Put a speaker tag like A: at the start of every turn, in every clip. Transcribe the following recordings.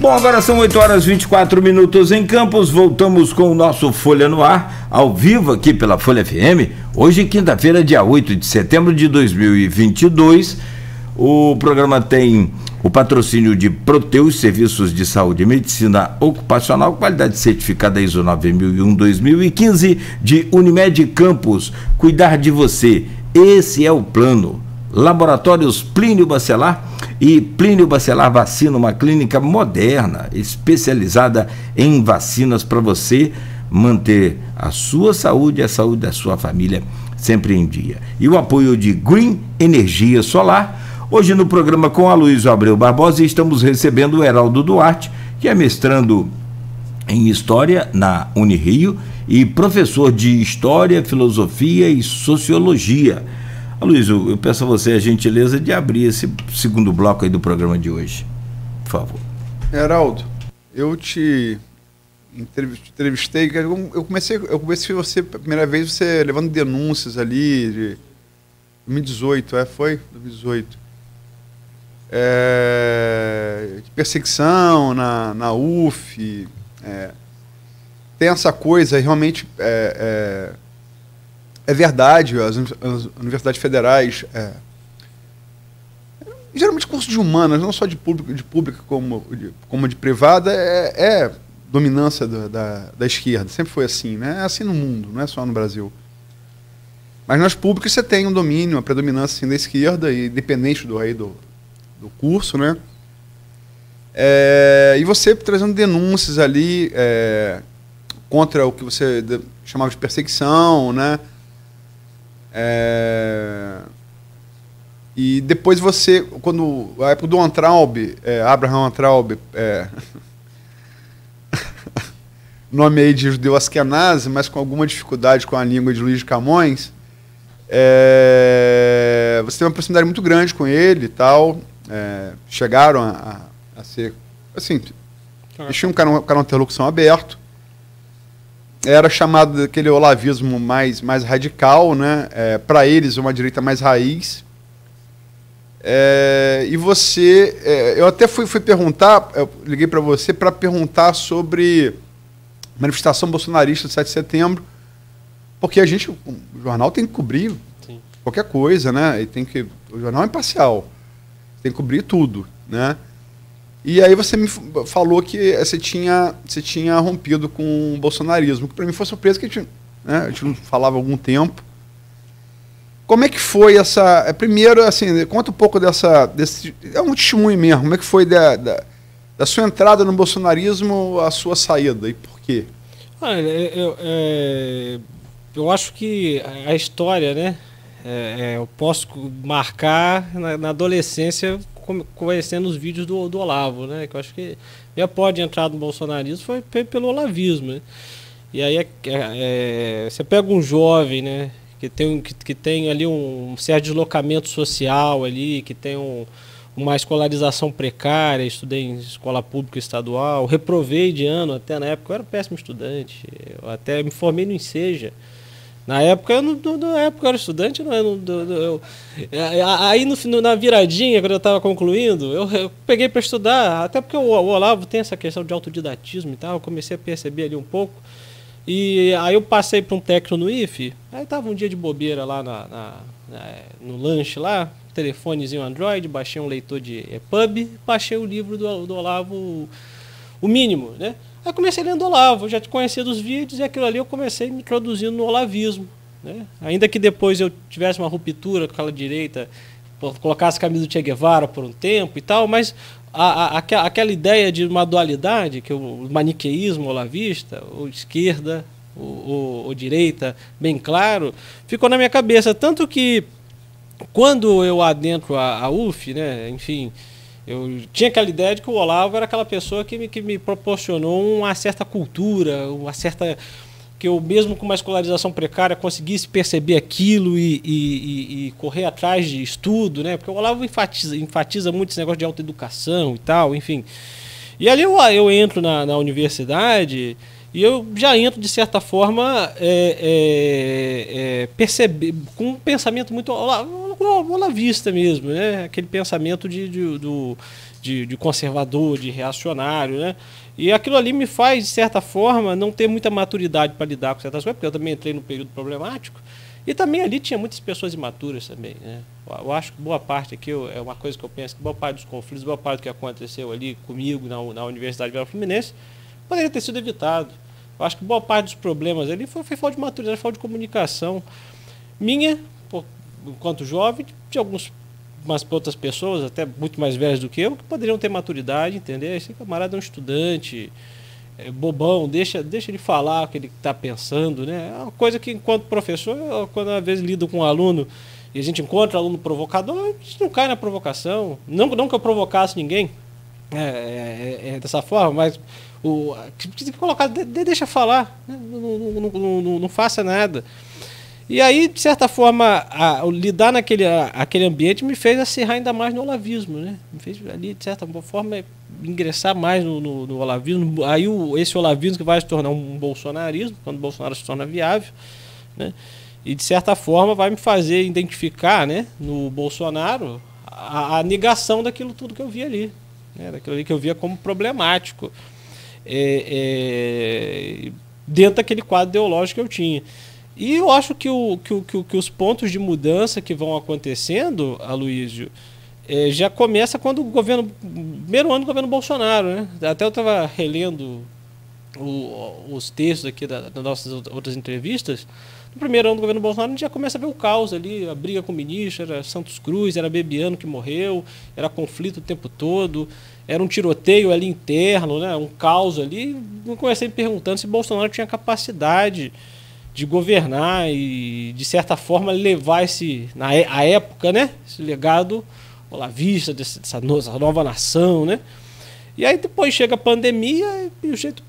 A: Bom, agora são 8 horas e 24 minutos em Campos. Voltamos com o nosso Folha no Ar, ao vivo aqui pela Folha FM. Hoje, quinta-feira, dia 8 de setembro de 2022. O programa tem o patrocínio de Proteus, Serviços de Saúde e Medicina Ocupacional, qualidade certificada ISO 9001-2015, de Unimed Campos. Cuidar de você, esse é o plano. Laboratórios Plínio Bacelar e Plínio Bacelar Vacina, uma clínica moderna, especializada em vacinas para você manter a sua saúde e a saúde da sua família sempre em dia. E o apoio de Green Energia Solar. Hoje no programa com Aloysio Abreu Barbosa estamos recebendo o Heraldo Duarte, que é mestrando em História na Unirio e professor de História, Filosofia e Sociologia. Aloysio, eu peço a você a gentileza de abrir esse segundo bloco aí do programa de hoje, por favor.
B: Heraldo, eu te entrevistei, eu comecei você, a primeira vez, você levando denúncias ali, de 2018, foi? 2018. De perseguição na UF, tem essa coisa, realmente é verdade, as universidades federais, geralmente curso de humanas, não só de pública como de privada, é dominância da esquerda, sempre foi assim, né? É assim no mundo, não é só no Brasil. Mas nas públicas você tem um domínio, uma predominância assim, da esquerda, independente do curso, né? E você trazendo denúncias ali contra o que você chamava de perseguição, né? E depois você, quando a época do Antraub, Abraham Antraub, nome aí de judeu askenazi, mas com alguma dificuldade com a língua de Luiz de Camões, você tem uma proximidade muito grande com ele e tal, chegaram a ser, assim, eles tinham um canal de interlocução aberto. Era chamado daquele olavismo mais radical, né? Para eles, uma direita mais raiz. E você... eu até fui perguntar, eu liguei para você para perguntar sobre manifestação bolsonarista de 7 de setembro, porque o jornal tem que cobrir qualquer coisa, né? O jornal é imparcial, tem que cobrir tudo, né? E aí você me falou que você tinha rompido com o bolsonarismo, que para mim foi surpresa, que a gente não falava há algum tempo. Como é que foi essa... Primeiro, assim, conta um pouco desse... É um testemunho mesmo. Como é que foi da sua entrada no bolsonarismo, a sua saída, e por quê?
C: Eu acho que a história, né? Eu posso marcar na adolescência, conhecendo os vídeos do Olavo, né? Que eu acho que minha porta de entrada no bolsonarismo foi pelo olavismo, né? E aí você pega um jovem, né? Que tem ali um certo deslocamento social ali, que tem uma escolarização precária, estudei em escola pública estadual, reprovei de ano, até na época eu era um péssimo estudante, eu até me formei no Enseja. Na época eu era estudante, aí na viradinha, quando eu estava concluindo, eu peguei para estudar, até porque o Olavo tem essa questão de autodidatismo e tal, eu comecei a perceber ali um pouco, e aí eu passei para um técnico no IFE, aí estava um dia de bobeira lá no lanche lá, telefonezinho Android, baixei um leitor de EPUB, baixei o livro do Olavo, o mínimo, né? Aí comecei lendo Olavo, eu já te conhecia dos vídeos e aquilo ali eu comecei me introduzindo no olavismo, né? Ainda que depois eu tivesse uma ruptura com aquela direita, colocasse a camisa do Che Guevara por um tempo e tal, mas aquela ideia de uma dualidade, que o maniqueísmo olavista, ou esquerda, ou direita, bem claro, ficou na minha cabeça. Tanto que quando eu adentro a UF, né, enfim... Eu tinha aquela ideia de que o Olavo era aquela pessoa que me proporcionou uma certa cultura, que eu mesmo com uma escolarização precária conseguisse perceber aquilo e correr atrás de estudo, né? Porque o Olavo enfatiza muito esse negócio de autoeducação e tal, enfim. E ali eu entro na universidade e eu já entro, de certa forma, com um pensamento muito olavista mesmo, né? Aquele pensamento de conservador, de reacionário, né? E aquilo ali me faz, de certa forma, não ter muita maturidade para lidar com certas coisas, porque eu também entrei num período problemático. E também ali tinha muitas pessoas imaturas também, né? Eu acho que boa parte aqui, é uma coisa que eu penso, que boa parte dos conflitos, boa parte do que aconteceu ali comigo na Universidade de Vila Fluminense, poderia ter sido evitado. Eu acho que boa parte dos problemas ali foi falta de maturidade, falta de comunicação. Minha, enquanto jovem, de umas outras pessoas, até muito mais velhas do que eu, que poderiam ter maturidade, entender? Esse camarada é um estudante, bobão, deixa ele falar o que ele está pensando, né? É uma coisa que, enquanto professor, quando às vezes lido com um aluno e a gente encontra aluno provocador, a gente não cai na provocação. Não que eu provocasse ninguém dessa forma, mas tem que colocar, deixa falar, né? Não faça nada. E aí, de certa forma, lidar aquele ambiente me fez acirrar ainda mais no olavismo, né? Me fez ali, de certa forma, ingressar mais no olavismo. Aí esse olavismo que vai se tornar um bolsonarismo, quando o Bolsonaro se torna viável, né? E, de certa forma, vai me fazer identificar, né, no Bolsonaro a negação daquilo tudo que eu vi ali, né? Daquilo ali que eu via como problemático, dentro daquele quadro ideológico que eu tinha. E eu acho que os pontos de mudança que vão acontecendo, Aloysio, já começa quando primeiro ano do governo Bolsonaro, né? Até eu estava relendo os textos aqui das nossas outras entrevistas. No primeiro ano do governo Bolsonaro, a gente já começa a ver o caos ali, a briga com o ministro, era Santos Cruz, era Bebiano que morreu, era conflito o tempo todo, era um tiroteio ali interno, né? Um caos ali. Eu comecei me perguntando se Bolsonaro tinha capacidade de governar e, de certa forma, levar a época, né, esse legado olavista, dessa nova nação, né? E aí depois chega a pandemia e o jeito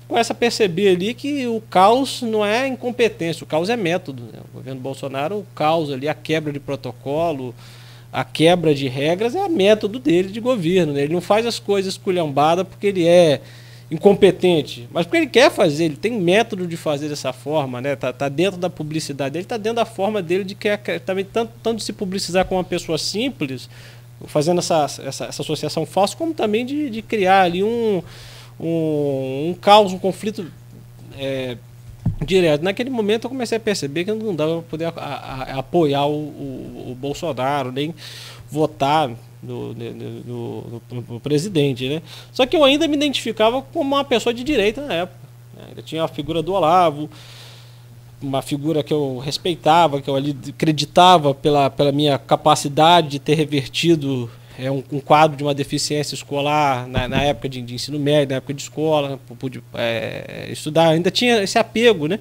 C: começa a perceber ali que o caos não é incompetência, o caos é método, né? O governo Bolsonaro, o caos ali, a quebra de protocolo, a quebra de regras é método dele de governo, né? Ele não faz as coisas esculhambadas porque ele é incompetente, mas porque ele quer fazer, ele tem método de fazer dessa forma, né? Tá dentro da publicidade dele, tá dentro da forma dele de que também tanto de se publicizar com uma pessoa simples, fazendo essa associação falsa, como também de criar ali um caos, um conflito direto. Naquele momento eu comecei a perceber que não dava para poder apoiar o Bolsonaro, nem votar no presidente, né? Só que eu ainda me identificava como uma pessoa de direita na época, né? Ainda tinha a figura do Olavo, uma figura que eu respeitava, que eu ali acreditava pela minha capacidade de ter revertido um quadro de uma deficiência escolar na época de ensino médio, na época de escola, pude estudar, ainda tinha esse apego, né?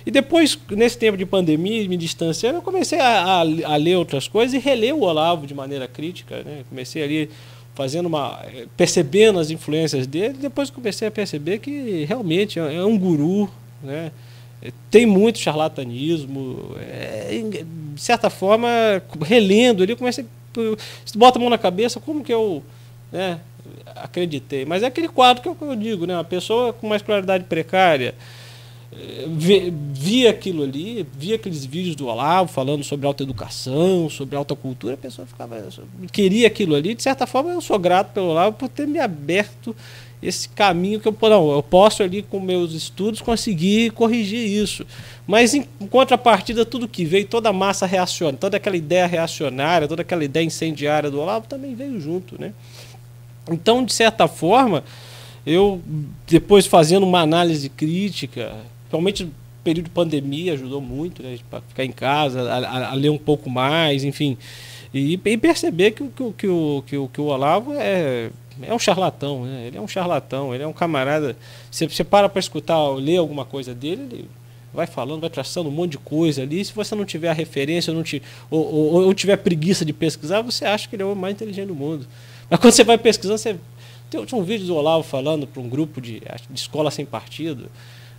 C: E depois, nesse tempo de pandemia, me distanciando, eu comecei a ler outras coisas e reler o Olavo de maneira crítica, né? Comecei ali percebendo as influências dele, depois comecei a perceber que realmente é um guru, né? Tem muito charlatanismo, de certa forma, relendo ali, eu comecei, se bota a mão na cabeça, como que eu, né, acreditei? Mas é aquele quadro que eu digo, né? Uma pessoa com uma escolaridade precária, via aquilo ali, via aqueles vídeos do Olavo falando sobre autoeducação, sobre alta cultura, a pessoa queria aquilo ali. De certa forma, eu sou grato pelo Olavo por ter me aberto esse caminho que eu posso ali com meus estudos conseguir corrigir isso. Mas em contrapartida, tudo que veio, toda a massa reacionária, toda aquela ideia reacionária, toda aquela ideia incendiária do Olavo também veio junto, né? Então, de certa forma, eu, depois fazendo uma análise crítica, principalmente no período de pandemia, ajudou muito, né, para ficar em casa, a ler um pouco mais, enfim, e perceber que o Olavo é um charlatão, né? Ele é um charlatão, ele é um camarada. Você para escutar, ler alguma coisa dele, ele vai falando, vai traçando um monte de coisa ali. Se você não tiver a referência, ou tiver preguiça de pesquisar, você acha que ele é o mais inteligente do mundo. Mas quando você vai pesquisando, tinha um vídeo do Olavo falando para um grupo de escola sem partido.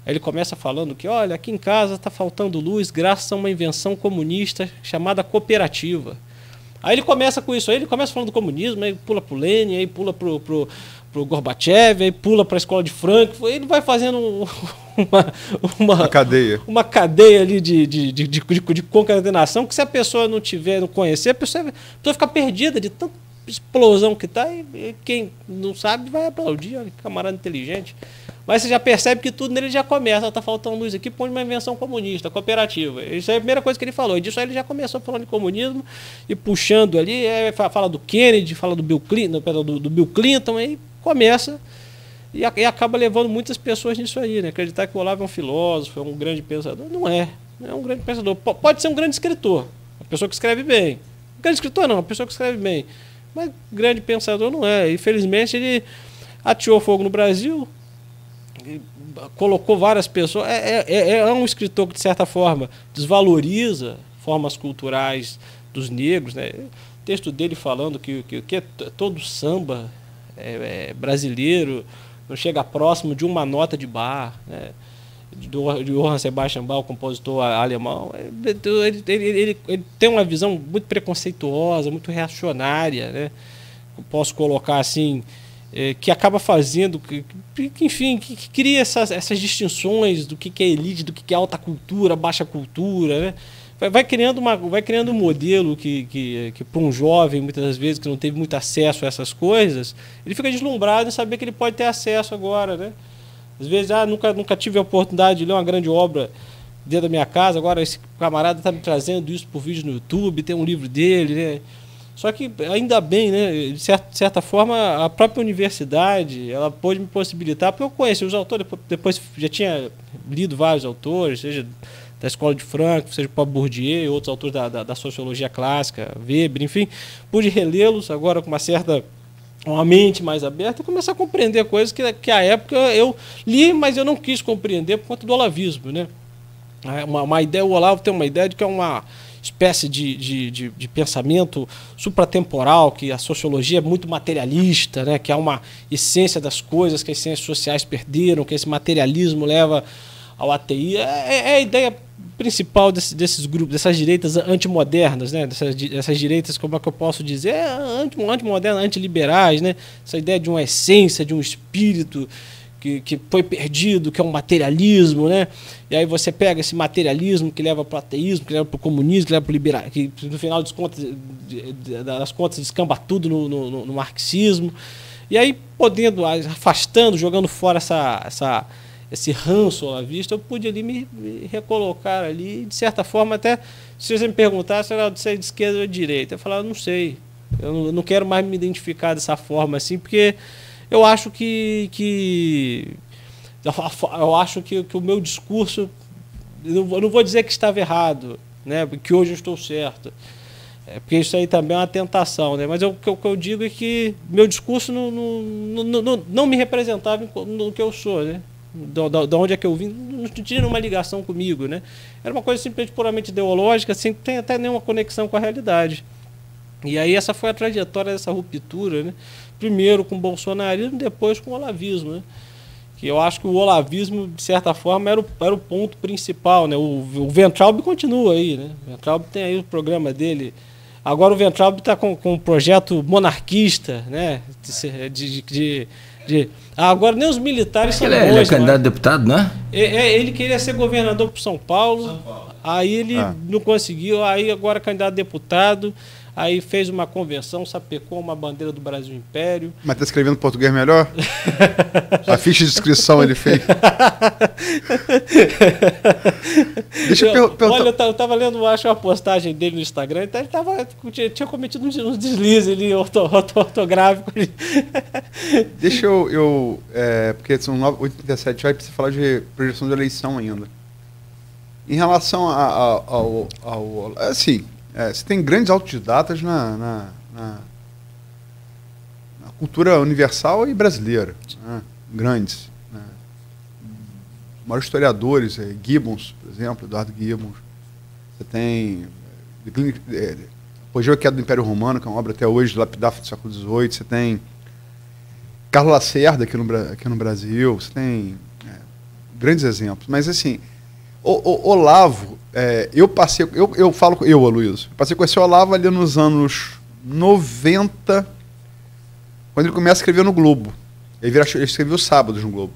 C: Aí ele começa falando que, olha, aqui em casa está faltando luz graças a uma invenção comunista chamada cooperativa. Aí ele começa com isso, aí ele começa falando do comunismo, aí pula pro Lenin, aí pula pro Gorbachev, aí pula para a escola de Frankfurt, ele vai fazendo uma cadeia ali de concatenação, que se a pessoa não conhecer, a pessoa fica perdida de explosão que tá, e quem não sabe vai aplaudir, olha que camarada inteligente. Mas você já percebe que tudo nele já começa, tá faltando luz aqui, põe uma invenção comunista, cooperativa. Isso é a primeira coisa que ele falou. E disso aí ele já começou falando de comunismo e puxando ali, fala do Kennedy, fala do Bill Clinton, do Bill Clinton, aí começa e acaba levando muitas pessoas nisso aí, né? Acreditar que o Olavo é um filósofo, é um grande pensador. Não é um grande pensador. Pode ser um grande escritor, uma pessoa que escreve bem. Um grande escritor não, uma pessoa que escreve bem. Mas grande pensador não é. Infelizmente ele ateou fogo no Brasil, colocou várias pessoas. É um escritor que, de certa forma, desvaloriza formas culturais dos negros, né? O texto dele falando que todo samba brasileiro não chega próximo de uma nota de bar, né? De Johann Sebastian Bach, compositor alemão. Ele tem uma visão muito preconceituosa, muito reacionária, né? Posso colocar assim, que acaba fazendo, enfim, que cria essas distinções do que é elite, do que é alta cultura, baixa cultura, né? Vai criando um modelo que para um jovem, muitas das vezes, que não teve muito acesso a essas coisas, ele fica deslumbrado em saber que ele pode ter acesso agora, né? Às vezes, nunca tive a oportunidade de ler uma grande obra dentro da minha casa, agora esse camarada está me trazendo isso por vídeo no YouTube, tem um livro dele, né? Só que, ainda bem, né, de certa forma, a própria universidade, ela pôde me possibilitar, porque eu conheci os autores, depois já tinha lido vários autores, seja da Escola de Frankfurt, seja Paul Bourdieu, outros autores da sociologia clássica, Weber, enfim, pude relê-los agora com uma mente mais aberta e começar a compreender coisas que à época eu li, mas eu não quis compreender por conta do olavismo, né? Uma ideia, o Olavo tem uma ideia de que é uma espécie de pensamento supratemporal, que a sociologia é muito materialista, né? Que há uma essência das coisas que as ciências sociais perderam, que esse materialismo leva ao ATI. É a ideia principal desses grupos, dessas direitas antimodernas, né? Dessas direitas, como é que eu posso dizer, antimodernas, antiliberais, né? Essa ideia de uma essência, de um espírito que foi perdido, que é um materialismo, né? E aí você pega esse materialismo que leva para o ateísmo, que leva para o comunismo, que leva para o liberalismo, que no final das contas descamba tudo no marxismo, e aí podendo, afastando, jogando fora esse ranço à vista, eu pude ali me recolocar ali, de certa forma, até se você me perguntasse, se é de esquerda ou de direita, eu falava, não sei, eu não quero mais me identificar dessa forma assim, porque eu acho que o meu discurso, eu não vou dizer que estava errado, né, porque hoje eu estou certo, porque isso aí também é uma tentação, né, mas o que eu digo é que meu discurso não me representava no que eu sou, né, de onde é que eu vim, não tinha uma ligação comigo, né, era uma coisa simplesmente puramente ideológica, sem ter até nenhuma conexão com a realidade. E aí essa foi a trajetória dessa ruptura, né? Primeiro com o bolsonarismo, depois com o olavismo, né? Que eu acho que o olavismo, de certa forma, era o ponto principal, né? O Weintraub continua aí, né? O Weintraub tem aí o programa dele. Agora o Weintraub está com um projeto monarquista, né? Agora nem os militares são bons.
A: Ele é candidato a deputado, né?
C: Ele queria ser governador por São Paulo. Aí ele não conseguiu, aí agora candidato a deputado. Aí fez uma convenção, sapecou uma bandeira do Brasil Império.
B: Mas está escrevendo português melhor? A ficha de inscrição ele fez. Deixa eu perguntar.
C: Olha, eu estava lendo, acho, uma postagem dele no Instagram, então ele tinha cometido uns deslizes ali, ortográficos.
B: Deixa porque são 9h37, vai precisar falar de projeção de eleição ainda. Em relação ao assim, você tem grandes autodidatas na cultura universal e brasileira, né? Grandes. Né? Os maiores historiadores, Gibbons, por exemplo, Eduardo Gibbons. Você tem Apogeu e Queda do Império Romano, que é uma obra até hoje, lapidável do século XVIII. Você tem Carlos Lacerda aqui no Brasil. Você tem grandes exemplos. Mas, assim, o Olavo, eu falo, Aloysio, passei com esse Olavo ali nos anos 90, quando ele começa a escrever no Globo. Ele escrevia os sábados no Globo.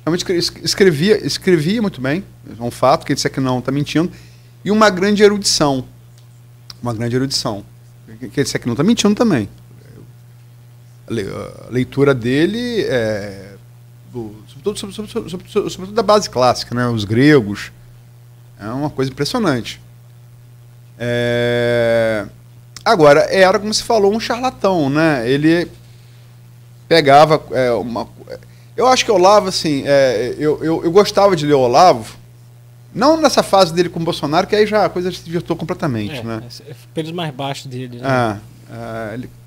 B: Realmente escrevia muito bem, é um fato, quem disser que não está mentindo, e uma grande erudição. Quem disser que não está mentindo também. a leitura dele, sobretudo da base clássica, né? Os gregos. É uma coisa impressionante. Agora, era, como se falou, um charlatão, né? Ele pegava eu acho que Olavo, assim, eu gostava de ler o Olavo, não nessa fase dele com o Bolsonaro, que aí já a coisa se desvirtuou completamente, né?
C: Pelos mais baixos dele, né?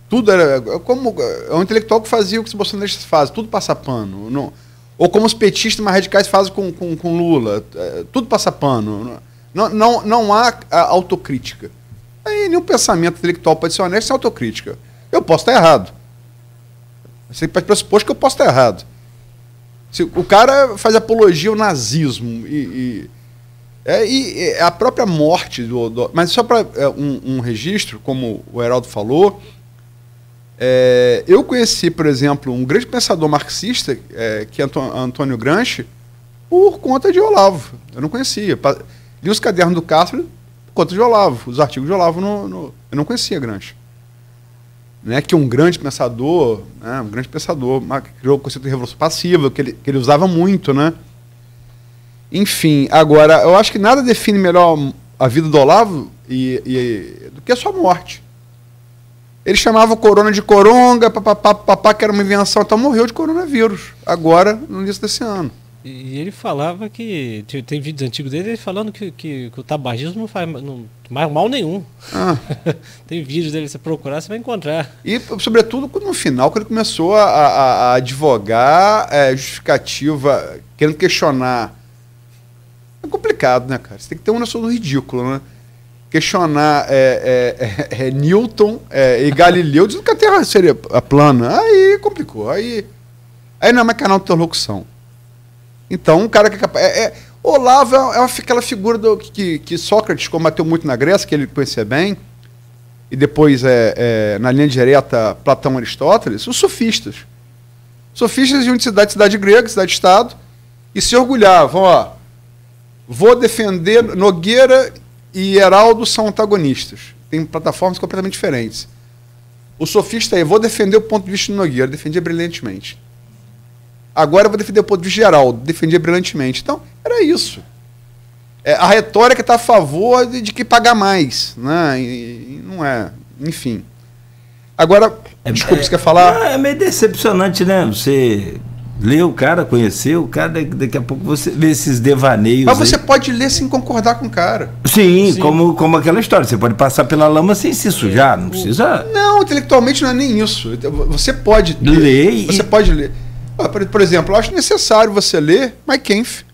B: Tudo era como um intelectual que fazia o que os bolsonaristas fazem, tudo passa pano. Não, ou como os petistas mais radicais fazem com Lula, tudo passa pano. Não há autocrítica. Aí nenhum pensamento intelectual pode ser honesto sem autocrítica. Eu posso estar errado. Você pressupor que eu posso estar errado. Se o cara faz apologia ao nazismo e a própria morte mas só para um registro, como o Heraldo falou, eu conheci, por exemplo, um grande pensador marxista, que é Antônio Gramsci, por conta de Olavo. Eu não conhecia. Li os cadernos do Castro por conta de Olavo. Os artigos de Olavo eu não conhecia Gramsci. Né, que um grande pensador, criou o conceito de revolução passiva, que ele usava muito, né? Enfim, agora, eu acho que nada define melhor a vida do Olavo do que a sua morte. Ele chamava o corona de coronga, papapá, que era uma invenção, então morreu de coronavírus, agora, no início desse ano.
C: E ele falava que, tem vídeos antigos dele, ele falando que o tabagismo não faz mal nenhum. Tem vídeos dele, se procurar, você vai encontrar. E,
B: sobretudo, no final, quando ele começou a advogar justificativa, querendo questionar. É complicado, né, cara? Você tem que ter uma noção do ridículo, né? Questionar Newton e Galileu, dizendo que a Terra seria plana. Aí complicou. Aí não é mais canal de interlocução. Então, um cara que é capaz... Olavo é aquela figura que Sócrates combateu muito na Grécia, que ele conhecia bem, e depois, na linha direta, Platão e Aristóteles, os sofistas. Sofistas iam de cidade grega, cidade-estado, e se orgulhavam, vou defender Nogueira e Heraldo são antagonistas. Tem plataformas completamente diferentes. O sofista vou defender o ponto de vista de Nogueira, defendia brilhantemente. Agora eu vou defender o ponto de vista de Geraldo, defendia brilhantemente. Então, era isso. A retórica está a favor de que pagar mais. Né? E não é. Enfim. Agora, desculpa, você quer falar?
A: É meio decepcionante, né? Você lê o cara, conheceu o cara, daqui a pouco você vê esses devaneios.
B: Mas você pode ler sem concordar com o cara.
A: Sim. Como aquela história. Você pode passar pela lama sem se sujar. Não precisa.
B: Não, intelectualmente não é nem isso. Você pode
A: ler.
B: Você pode ler. Por exemplo, eu acho necessário você ler Mein Kampf.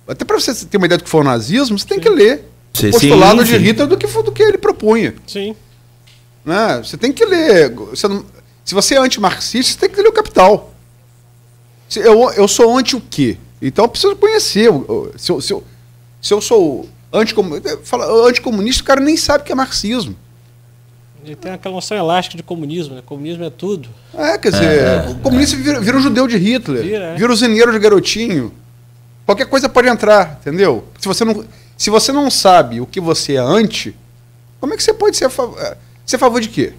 B: Até para você ter uma ideia do que foi o nazismo, você tem que ler o postulado de Hitler do que ele propunha.
C: Sim.
B: Né? Você tem que ler. Se você é antimarxista, você tem que ler o Capital. Eu sou anti o quê? Então eu preciso conhecer. Se eu sou anticomunista, o cara nem sabe o que é marxismo.
C: Ele tem aquela noção elástica de comunismo, né? Comunismo é tudo.
B: Quer dizer, o comunista vira um judeu de Hitler, vira o zineiro de garotinho. Qualquer coisa pode entrar, entendeu? Se você não sabe o que você é anti, como é que você pode ser a favor de quê?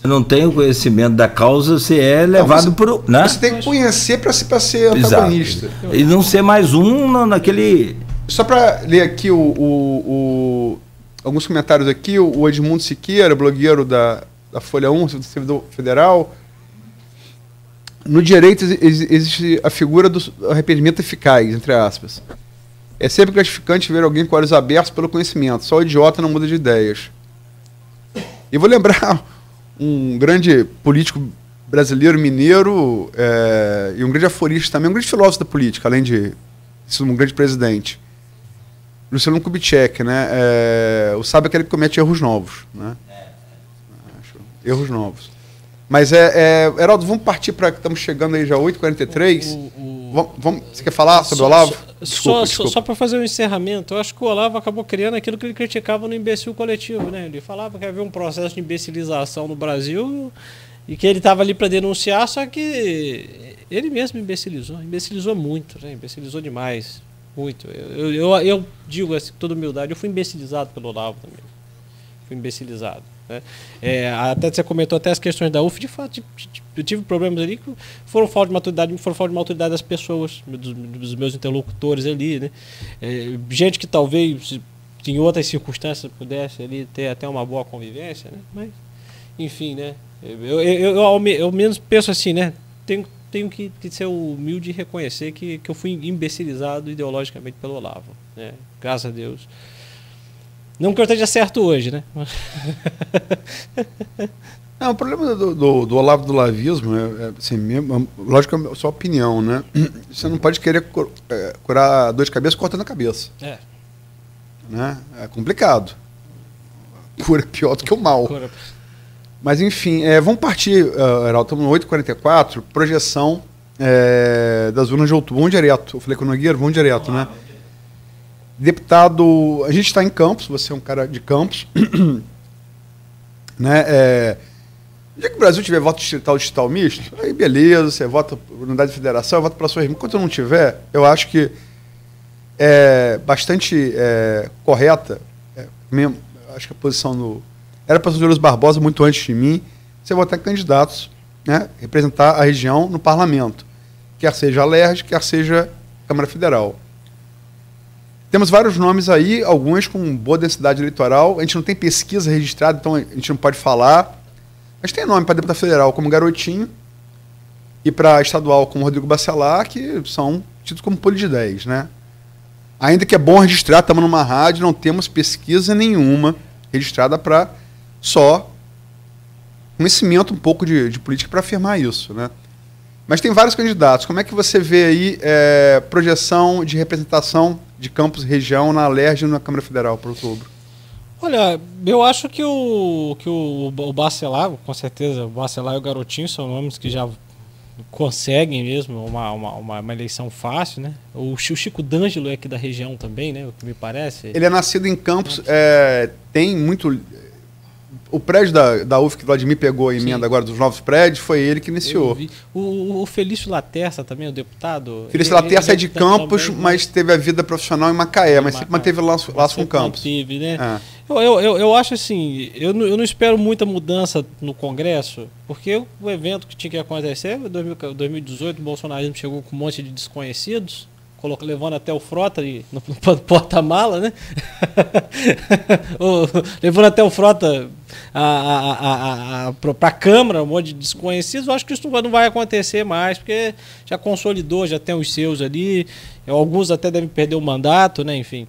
A: Você não tem o conhecimento da causa, você é levado por... Né?
B: Você tem que conhecer para ser antagonista.
A: Exato. E não ser mais naquele...
B: Só para ler aqui alguns comentários aqui, o Edmundo Siqueira, blogueiro da Folha 1, servidor federal. No direito existe a figura do arrependimento eficaz, entre aspas. É sempre gratificante ver alguém com olhos abertos pelo conhecimento. Só o idiota não muda de ideias. E vou lembrar um grande político brasileiro, mineiro, e um grande aforista também, um grande filósofo da política, além de ser um grande presidente. Luciano Kubitschek, né? O sábio é aquele que comete erros novos, né? Erros novos. Mas Heraldo, vamos partir para que estamos chegando aí já 8h43. Você quer falar sobre o Olavo? Desculpa.
C: Só para fazer um encerramento, eu acho que o Olavo acabou criando aquilo que ele criticava no imbecil coletivo, né? Ele falava que havia um processo de imbecilização no Brasil e que ele estava ali para denunciar, só que ele mesmo imbecilizou muito, né? Imbecilizou demais. Muito. Eu digo assim, com toda humildade, eu fui imbecilizado pelo Olavo também. Fui imbecilizado. né? Até você comentou até as questões da UF, de fato, eu tive problemas ali que foram falta de maturidade das pessoas, dos meus interlocutores ali, né? Gente que talvez em outras circunstâncias pudesse ali ter até uma boa convivência, né? Mas, enfim, né? Eu ao menos penso assim, né? Tenho que ser humilde e reconhecer que eu fui imbecilizado ideologicamente pelo Olavo, né? Graças a Deus. Não que eu esteja certo hoje, né?
B: Não, o problema do Olavo do Lavismo assim, lógico que é a sua opinião, né? Você não pode querer curar dor de cabeça cortando a cabeça. Né? É complicado. Cura pior do que o mal. Mas enfim, vamos partir, Heraldo, estamos no 8h44, projeção das urnas de outubro. Vamos direto. Eu falei com o Nogueira, vamos direto, né? Deputado, a gente está em Campos, você é um cara de Campos. Né? No dia que o Brasil tiver voto distrital misto, aí beleza, você vota por unidade de federação, eu voto para a sua irmã. Enquanto não tiver, eu acho que é bastante correta, mesmo, acho que a posição era para o Júlio Barbosa muito antes de mim, você votar em candidatos, né, representar a região no parlamento, quer seja a LERJ, quer seja a Câmara Federal. Temos vários nomes aí, alguns com boa densidade eleitoral, a gente não tem pesquisa registrada, então a gente não pode falar, mas tem nome para deputado federal como Garotinho e para estadual como Rodrigo Bacelar, que são tidos como pole de 10, né? Ainda que é bom registrar, estamos numa rádio, não temos pesquisa nenhuma registrada para só conhecimento um pouco de política para afirmar isso, né? Mas tem vários candidatos. Como é que você vê aí projeção de representação de Campos região na LERJ e na Câmara Federal para outubro?
C: Olha, eu acho que o Bacelar, com certeza, o Bacelar e o Garotinho são nomes que já conseguem mesmo uma eleição fácil, né? O Chico D'Angelo é aqui da região também, né? O que me parece.
B: Ele é nascido em Campos, tem muito... O prédio da UF que o Vladimir pegou a emenda agora dos novos prédios, foi ele que iniciou.
C: O Felício Laterça também, o deputado.
B: Felício Laterça é de Campos, também, mas teve a vida profissional em Macaé, mas sempre manteve laço com Campos.
C: Manteve, né? Eu acho assim, eu não espero muita mudança no Congresso, porque o evento que tinha que acontecer, em 2018, o bolsonarismo chegou com um monte de desconhecidos, levando até o Frota no porta-mala, né? Levando até o Frota para a Câmara, um monte de desconhecidos. Eu acho que isso não vai acontecer mais, porque já consolidou, já tem os seus ali, alguns até devem perder o mandato, né? Enfim.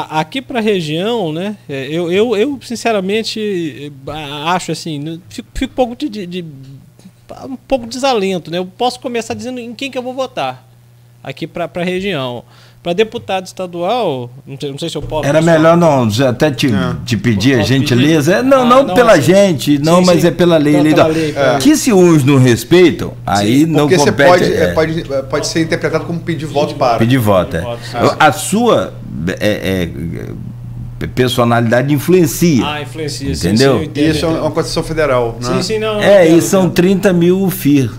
C: Aqui para a região, né? Eu sinceramente acho assim, fico um pouco um pouco de desalento, né? Eu posso começar dizendo em quem que eu vou votar aqui para a região. Para deputado estadual, não sei se eu posso...
A: Era melhor não, até te pedir a gentileza. Não pela assim, gente, não, sim, mas é pela lei. Que se uns não respeitam, aí não compete...
B: Porque você pode ser interpretado como pedir voto para.
A: Pedir voto, A sua personalidade influencia.
C: Influencia,
A: entendeu?
C: Sim,
B: isso é uma Constituição Federal, né?
C: Sim, não.
A: E são 30 mil FIR.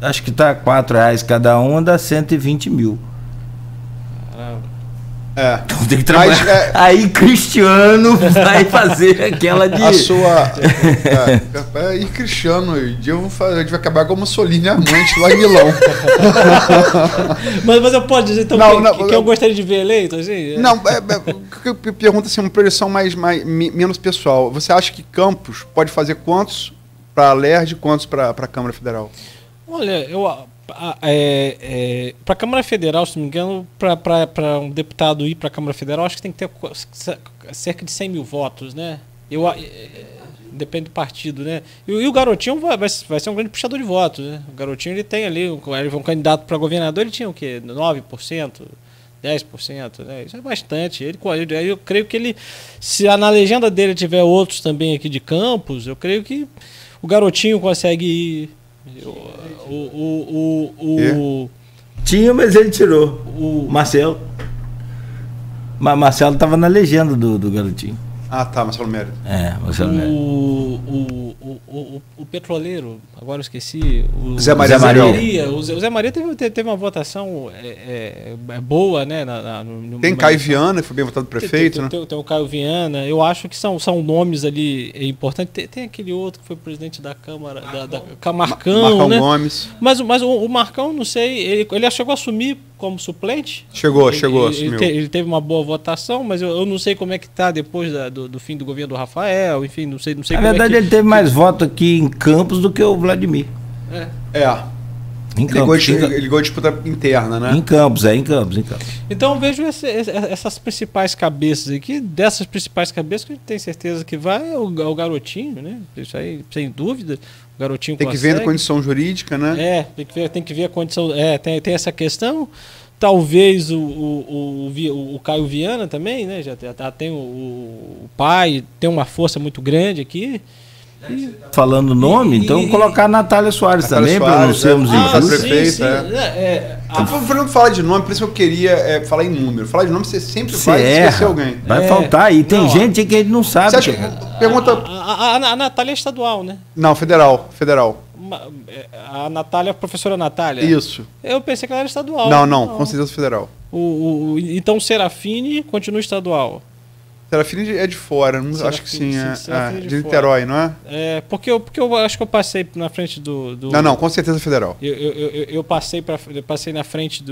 A: Acho que está R$4 cada um, dá 120 mil. Então tem que trabalhar. Aí Cristiano vai fazer aquela de...
B: A sua... E Cristiano, a gente vai acabar com a Mussolini amante lá em Milão.
C: mas eu posso dizer então que eu gostaria de ver eleito? Assim?
B: Não, eu pergunto assim, uma projeção menos pessoal. Você acha que Campos pode fazer quantos para a LERJ e quantos para a Câmara Federal?
C: Olha, para a Câmara Federal, se não me engano, para um deputado ir para a Câmara Federal, acho que tem que ter cerca de 100 mil votos, né? Depende do partido, né? E o Garotinho vai ser um grande puxador de votos, né? O Garotinho, ele tem ali, um candidato para governador, ele tinha o quê? 9%, 10%, né? Isso é bastante. Eu creio que ele, se na legenda dele tiver outros também aqui de Campos, eu creio que o Garotinho consegue ir.
A: Tinha, mas ele tirou. O Marcelo. Marcelo estava na legenda do Garotinho.
B: Marcelo Mérito.
A: Marcelo Mérito.
C: o petroleiro, agora eu esqueci. O
B: Zé Maria.
C: O Zé Maria teve uma votação boa, né?
B: Tem Caio Viana, que foi bem votado prefeito, né?
C: Tem o Caio Viana. Eu acho que são nomes ali importantes. Tem aquele outro que foi presidente da Câmara, Marcão, né?
B: Gomes.
C: Mas o Marcão, não sei, ele chegou a assumir como suplente?
B: Chegou, assumiu.
C: Ele teve uma boa votação, mas eu não sei como é que está depois do fim do governo do Rafael, enfim, não sei
A: Na
C: como
A: verdade, ele teve mais voto aqui em Campos do que o Vladimir. Em Campos.
B: Ele ligou a disputa interna, né?
A: Em Campos.
C: Então eu vejo essas principais cabeças aqui, dessas principais cabeças que a gente tem certeza que vai é o Garotinho, né? Isso aí, sem dúvida. O Garotinho
B: tem que ver a condição jurídica, né?
C: Tem que ver a condição. Tem essa questão. Talvez o Caio Viana também, né? Já tem o pai, tem uma força muito grande aqui.
A: Falando o nome, então colocar a Natália Soares também, para não sermos injustos.
B: O Fernando fala de nome, por isso que eu queria falar em número. Falar de nome, você sempre vai esquecer alguém.
A: Vai faltar, e tem gente que ele não sabe.
B: Você acha, pergunta...
C: a Natália é estadual, né?
B: Não, federal.
C: A Natália, a professora Natália?
B: Isso.
C: Eu pensei que ela era estadual.
B: Não, com certeza federal.
C: Então Serafine continua estadual.
B: Serafine é de fora, acho que sim. De Niterói, não é?
C: Porque eu acho que eu passei na frente do...
B: Não, com certeza federal.
C: Eu passei na frente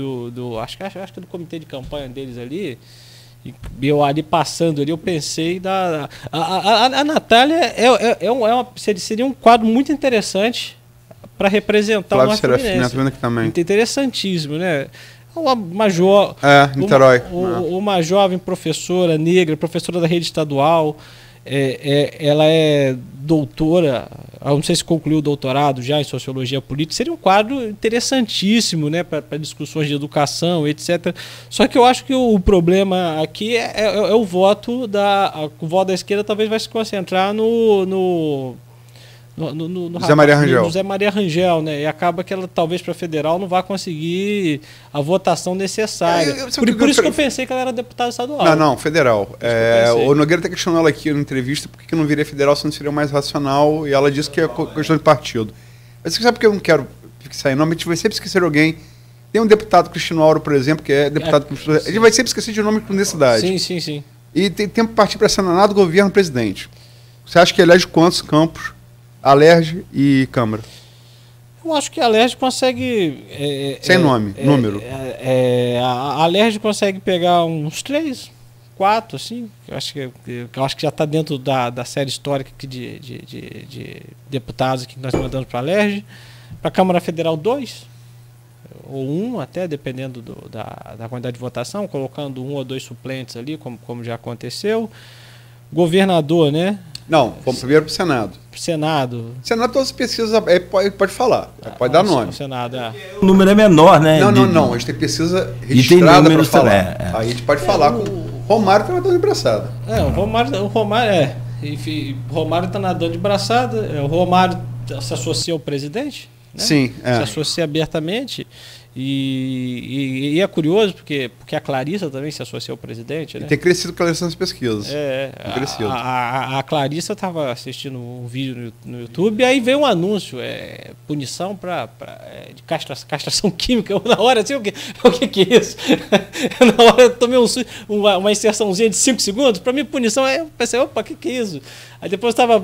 C: acho que do comitê de campanha deles ali. E eu ali passando ali, eu pensei a Natália seria um quadro muito interessante para representar
B: Flávio
C: o Norte Fluminense.
B: Serafine, aqui também.
C: Interessantíssimo, né?
B: Niterói.
C: Uma jovem professora negra, professora da rede estadual, ela é doutora, não sei se concluiu o doutorado já em sociologia política, seria um quadro interessantíssimo, né, para discussões de educação, etc. Só que eu acho que o problema aqui é o voto da esquerda, talvez vai se concentrar no
B: Zé Maria Rangel.
C: Zé Maria Rangel, né? E acaba que ela, talvez, para federal, não vai conseguir a votação necessária. Por isso que eu pensei que ela era deputada estadual.
B: Não, federal. O Nogueira até questionou ela aqui na entrevista por que não viria federal se não seria mais racional, e ela disse que é questão de partido. Mas você sabe que eu não quero fixar em nome, a gente vai sempre esquecer alguém. Tem um deputado Cristino Auro, por exemplo, que é deputado... Ele vai sempre esquecer de nome com honestidade.
C: Sim.
B: E tem tempo para partir para Senado, governo, presidente. Você acha que elege quantos campos? Alerj e Câmara.
C: Eu acho que a Alerj consegue...
B: Sem nome, número.
C: A Alerj consegue pegar uns 3, 4, assim. Eu acho que já está dentro da série histórica aqui de deputados aqui que nós mandamos para a Alerj. Para a Câmara Federal, 2. Ou 1 até, dependendo da quantidade de votação, colocando 1 ou 2 suplentes ali, como já aconteceu. Governador, né?
B: Não, vamos primeiro para o Senado.
C: Senado,
B: todas as pesquisas pode falar, pode dar nome.
C: O Senado,
A: O número é menor, né?
B: Não, a gente tem pesquisa registrada para falar. Aí a gente pode falar com o Romário está nadando de braçada.
C: O Romário Romário está nadando de braçada. O Romário se associa ao presidente, né?
B: Sim.
C: Se associa abertamente. E é curioso porque a Clarissa também se associa ao presidente, né?
B: E tem crescido Clarissa nas pesquisas.
C: A Clarissa estava assistindo um vídeo no YouTube e aí veio um anúncio, punição de castração química. Na hora assim, o que é isso? Na hora eu tomei uma inserçãozinha de 5 segundos, para mim punição, eu pensei, opa, o que é isso? Aí depois eu estava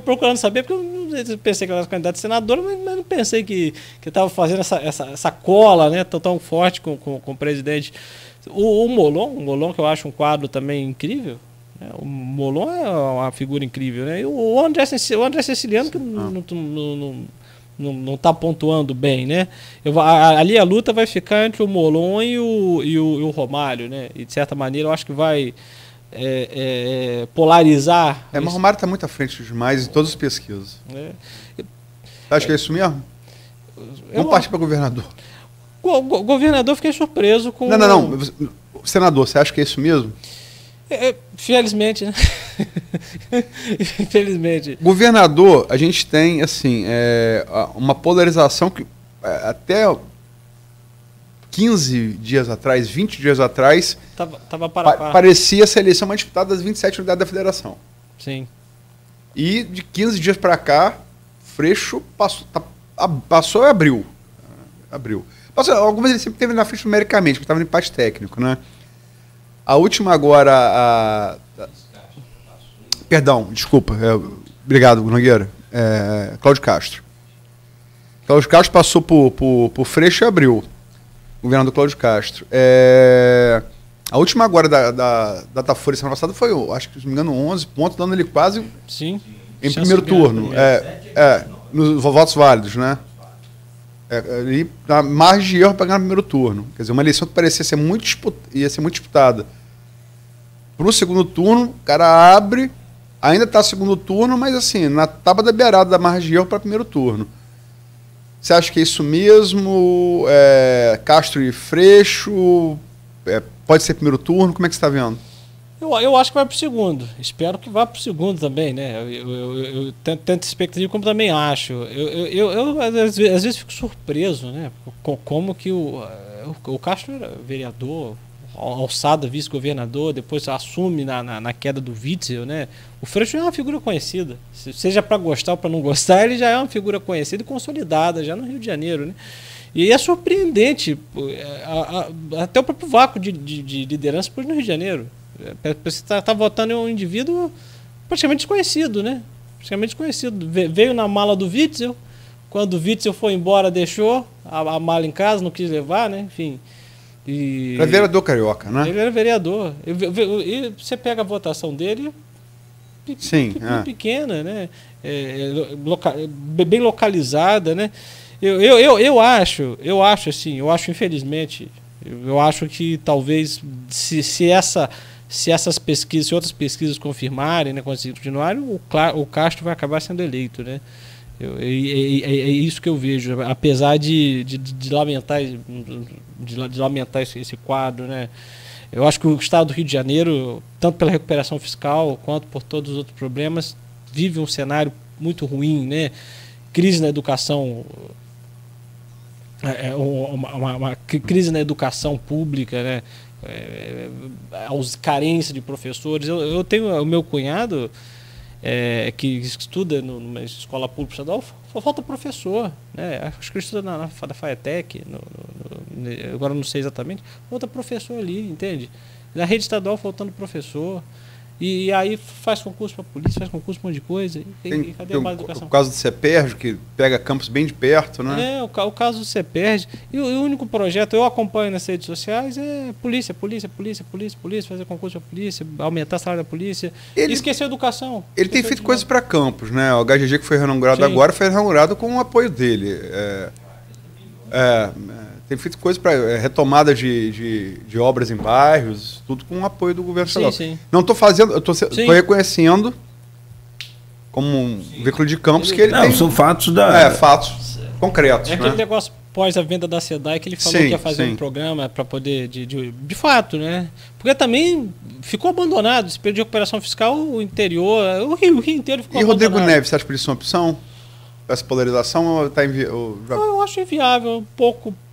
C: procurando saber, porque eu pensei que ela era candidata a senadora, mas não pensei que estava fazendo essa cola, né, tão forte com o presidente. O Molon, que eu acho um quadro também incrível, né? O Molon é uma figura incrível, né? E o André Ceciliano, que não está pontuando bem, né? Ali a luta vai ficar entre o Molon e o Romário, né? E de certa maneira eu acho que vai polarizar.
B: Mas o Romário está muito à frente dos demais em todas as pesquisas. Acho que é isso mesmo? Vamos partir para governador.
C: O governador, fiquei surpreso com...
B: Não. Senador, você acha que é isso mesmo?
C: Felizmente, né? Infelizmente.
B: Governador, a gente tem, assim, uma polarização que até 15 dias atrás, 20 dias atrás,
C: tava
B: parecia essa eleição uma disputada das 27 unidades da federação.
C: Sim.
B: E de 15 dias para cá, Freixo passou e abriu. Algumas ele sempre teve na frente numericamente, porque estava no empate técnico, né? A última agora, perdão, desculpa. Obrigado, Nogueira. Cláudio Castro. Cláudio Castro passou por Freixo e abriu. O governador Cláudio Castro. A última agora da Datafolha semana passada foi, acho que, se não me engano, 11 pontos, dando ele quase
C: Sim.
B: em primeiro turno. Nos votos válidos, né? Ali, na margem de erro para ganhar no primeiro turno. Quer dizer, uma eleição que parecia ser ia ser muito disputada. Para o segundo turno, o cara abre, ainda está segundo turno, mas assim, na tábua da beirada da margem de erro para primeiro turno. Você acha que é isso mesmo? Castro e Freixo? Pode ser primeiro turno? Como é que você está vendo?
C: Eu acho que vai para o segundo. Espero que vá para o segundo também, né? Eu tenho tanta expectativa como também acho. Eu às vezes fico surpreso, né? Como que o Castro era vereador, alçado vice-governador, depois assume na queda do Witzel, né? O Freixo é uma figura conhecida. Seja para gostar ou para não gostar, ele já é uma figura conhecida e consolidada já no Rio de Janeiro, né? E é surpreendente, até o próprio vácuo de liderança no Rio de Janeiro. Você está votando em um indivíduo praticamente desconhecido, né? Praticamente desconhecido. Veio na mala do Witzel, quando o Witzel foi embora, deixou a mala em casa, não quis levar, né? Enfim.
B: Era vereador carioca, né?
C: Ele era vereador. E você pega a votação dele,
B: sim,
C: pequena, né? Bem localizada, né? Eu acho infelizmente, eu acho que talvez se essas pesquisas, se outras pesquisas confirmarem, né, continuarem, o Castro vai acabar sendo eleito, né? É isso que eu vejo, apesar de lamentar esse quadro, né? Eu acho que o Estado do Rio de Janeiro, tanto pela recuperação fiscal quanto por todos os outros problemas, vive um cenário muito ruim, né? Crise na educação, uma crise na educação pública, né? Carência de professores. Eu tenho o meu cunhado que estuda numa escola pública estadual, falta professor, né? Acho que ele estuda na FATEC, agora não sei exatamente, falta professor ali, entende? Na rede estadual faltando professor. E aí faz concurso para polícia, faz concurso para um monte de coisa. Cadê a base de educação?
B: O caso do CEPERJ, que pega campus bem de perto, né?
C: O caso do CEPERJ. E o único projeto, eu acompanho nas redes sociais, é polícia, fazer concurso para polícia, aumentar a salário da polícia. Esquecer a educação.
B: Ele tem feito coisas para campos, né? O HGG que foi reinaugurado agora foi reinaugurado com o apoio dele. Tem feito coisas para retomada de obras em bairros, tudo com o apoio do governo federal.
C: Sim.
B: Não estou fazendo, estou reconhecendo como um veículo de campos que ele tem.
A: São fatos
B: fatos concretos.
C: Aquele negócio pós a venda da SEDAI que ele falou que ia fazer um programa para poder, de fato, né? Porque também ficou abandonado, esse período de recuperação fiscal, o interior, o Rio inteiro ficou abandonado.
B: E Rodrigo Neves, você acha que isso é uma opção? Essa polarização está
C: Eu acho inviável,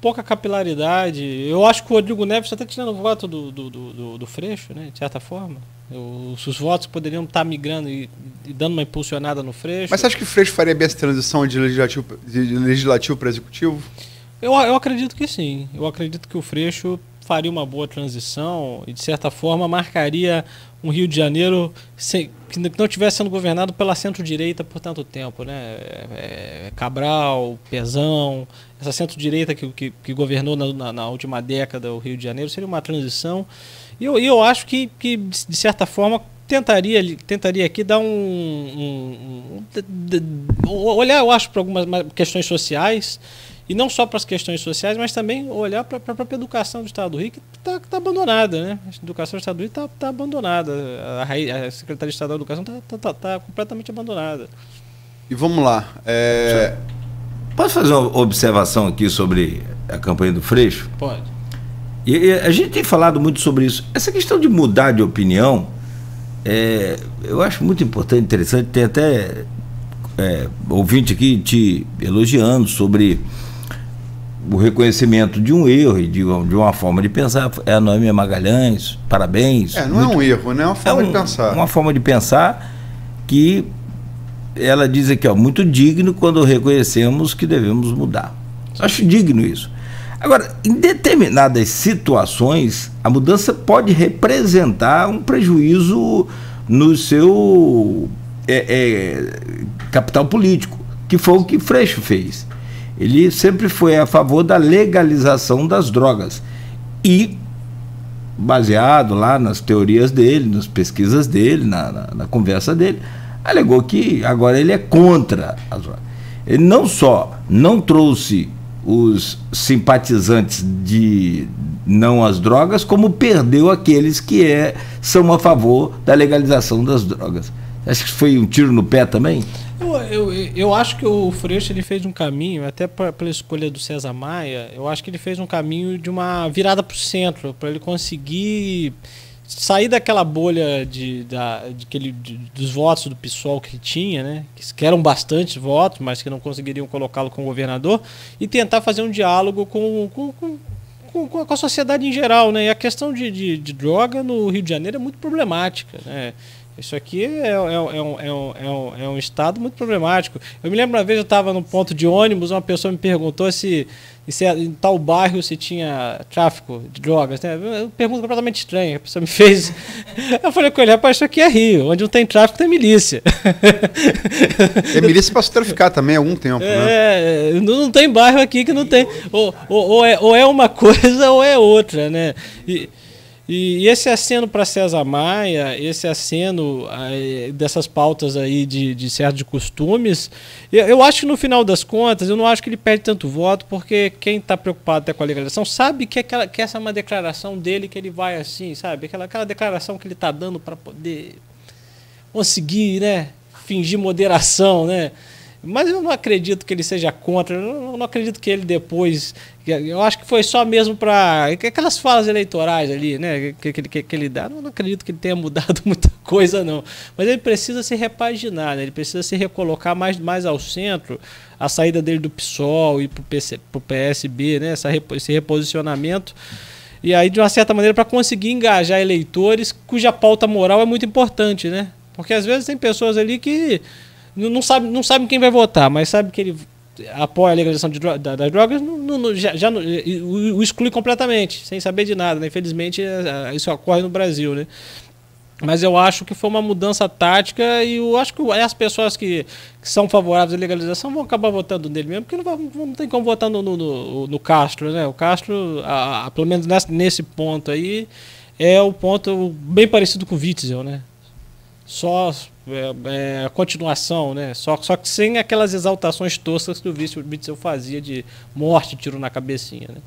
C: pouca capilaridade. Eu acho que o Rodrigo Neves está até tirando o voto do Freixo, né, de certa forma. Os votos poderiam estar migrando e dando uma impulsionada no Freixo.
B: Mas você acha que o Freixo faria bem essa transição de legislativo para executivo?
C: Eu acredito que sim. Eu acredito que o Freixo faria uma boa transição e, de certa forma, marcaria um Rio de Janeiro que não estivesse sendo governado pela centro-direita por tanto tempo, né? Cabral, Pezão, essa centro-direita que governou na última década o Rio de Janeiro, seria uma transição. E eu acho que, de certa forma, tentaria aqui dar olhar, eu acho, para algumas questões sociais. E não só para as questões sociais, mas também olhar para a própria educação do Estado do Rio, que está abandonada, né? A educação do Estado do Rio está abandonada. A Secretaria Estadual de Educação está completamente abandonada.
B: E vamos lá.
A: Posso fazer uma observação aqui sobre a campanha do Freixo?
C: Pode.
A: E a gente tem falado muito sobre isso. Essa questão de mudar de opinião, eu acho muito importante, interessante. Tem até ouvinte aqui te elogiando sobre o reconhecimento de um erro e de uma forma de pensar. A Noêmia Magalhães, parabéns.
B: Não é um erro, né? É uma forma de pensar.
A: Uma forma de pensar que ela diz aqui, ó, muito digno quando reconhecemos que devemos mudar. Acho digno isso. Agora, em determinadas situações, a mudança pode representar um prejuízo no seu capital político, que foi o que Freixo fez. Ele sempre foi a favor da legalização das drogas e, baseado lá nas teorias dele, nas pesquisas dele, na conversa dele, alegou que agora ele é contra as drogas. Ele não só não trouxe os simpatizantes de não às drogas, como perdeu aqueles que são a favor da legalização das drogas. Acho que foi um tiro no pé também?
C: Eu acho que o Freixo ele fez um caminho, até pela escolha do César Maia, eu acho que ele fez um caminho de uma virada para o centro, para ele conseguir sair daquela bolha dos votos do PSOL que tinha, né? Que eram bastantes votos, mas que não conseguiriam colocá-lo como governador, e tentar fazer um diálogo com a sociedade em geral, né? E a questão de droga no Rio de Janeiro é muito problemática, né? Isso aqui é um estado muito problemático. Eu me lembro uma vez, eu estava no ponto de ônibus, uma pessoa me perguntou se em tal bairro se tinha tráfico de drogas, né? Uma pergunta completamente estranha, a pessoa me fez. Eu falei com ele, rapaz, isso aqui é Rio, onde não tem tráfico tem milícia.
B: E a milícia passou a traficar também há algum tempo, né?
C: Não tem bairro aqui que não tem. Ou é uma coisa ou é outra, né? E esse aceno para César Maia, esse aceno dessas pautas aí de certos costumes, eu acho que no final das contas, eu não acho que ele perde tanto voto, porque quem está preocupado até com a legalização sabe que essa é uma declaração dele, que ele vai assim, sabe? Aquela declaração que ele está dando para poder conseguir, né? Fingir moderação, né? Mas eu não acredito que ele seja contra, eu não acredito que ele depois... Eu acho que foi só mesmo para... Aquelas falas eleitorais ali, né, que ele dá, eu não acredito que ele tenha mudado muita coisa, não. Mas ele precisa se repaginar, né? Ele precisa se recolocar mais ao centro, a saída dele do PSOL e para o PSB, né, esse reposicionamento. E aí, de uma certa maneira, para conseguir engajar eleitores cuja pauta moral é muito importante, né? Porque às vezes tem pessoas ali que... Não sabe quem vai votar, mas sabe que ele apoia a legalização das drogas, já o exclui completamente, sem saber de nada, né? Infelizmente, isso ocorre no Brasil, né? Mas eu acho que foi uma mudança tática e eu acho que as pessoas que são favoráveis à legalização vão acabar votando nele mesmo, porque não tem como votar no Castro, né? O Castro, pelo menos nesse ponto aí, é o ponto bem parecido com o Witzel, né? Só a continuação, né? Só que sem aquelas exaltações toscas que o Witzel fazia de morte, tiro na cabecinha, né?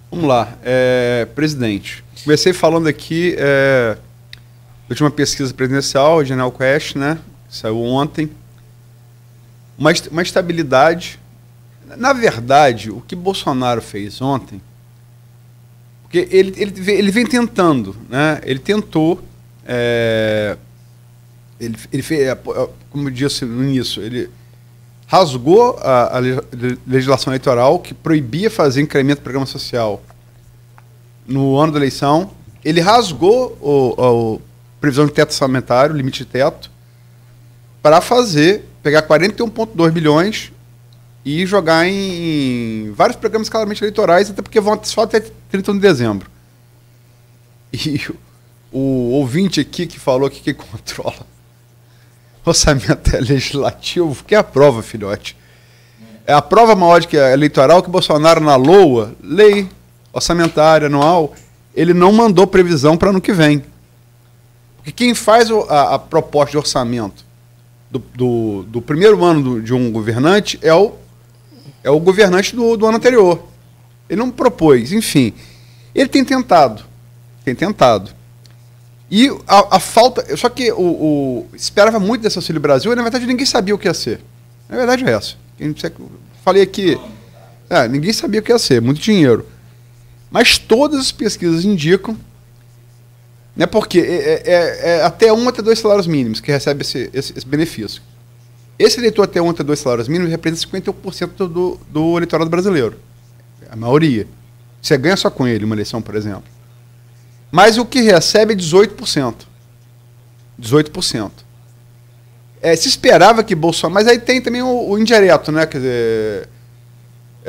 B: Vamos lá, presidente. Comecei falando aqui da última pesquisa presidencial, Genial Quest, né? Saiu ontem. Uma estabilidade. Na verdade, o que Bolsonaro fez ontem, porque ele vem tentando, né? Ele tentou. Ele fez, como eu disse no início, ele rasgou a legislação eleitoral que proibia fazer incremento do programa social no ano da eleição. Ele rasgou a previsão de teto orçamentário, limite de teto, para pegar 41,2 bilhões e jogar em vários programas claramente eleitorais, até porque vão só até 31 de dezembro. E o ouvinte aqui que falou que quem controla orçamento legislativo, que é a prova, filhote. É a prova maior de que é eleitoral que Bolsonaro, na LOA, lei orçamentária anual, ele não mandou previsão para ano que vem. Porque quem faz a proposta de orçamento do primeiro ano de um governante é o governante do ano anterior. Ele não propôs, enfim. Ele tem tentado. E a falta... Só que esperava muito desse Auxílio Brasil e, na verdade, ninguém sabia o que ia ser. Na verdade, é essa. Falei aqui... ninguém sabia o que ia ser. Muito dinheiro. Mas todas as pesquisas indicam... Né, porque até 1 até 2 salários mínimos que recebe esse benefício. Esse eleitor até 1 até 2 salários mínimos representa 51% do eleitorado brasileiro. A maioria. Você ganha só com ele uma eleição, por exemplo. Mas o que recebe é 18%. 18%. se esperava que Bolsonaro... Mas aí tem também o indireto, né? Quer dizer,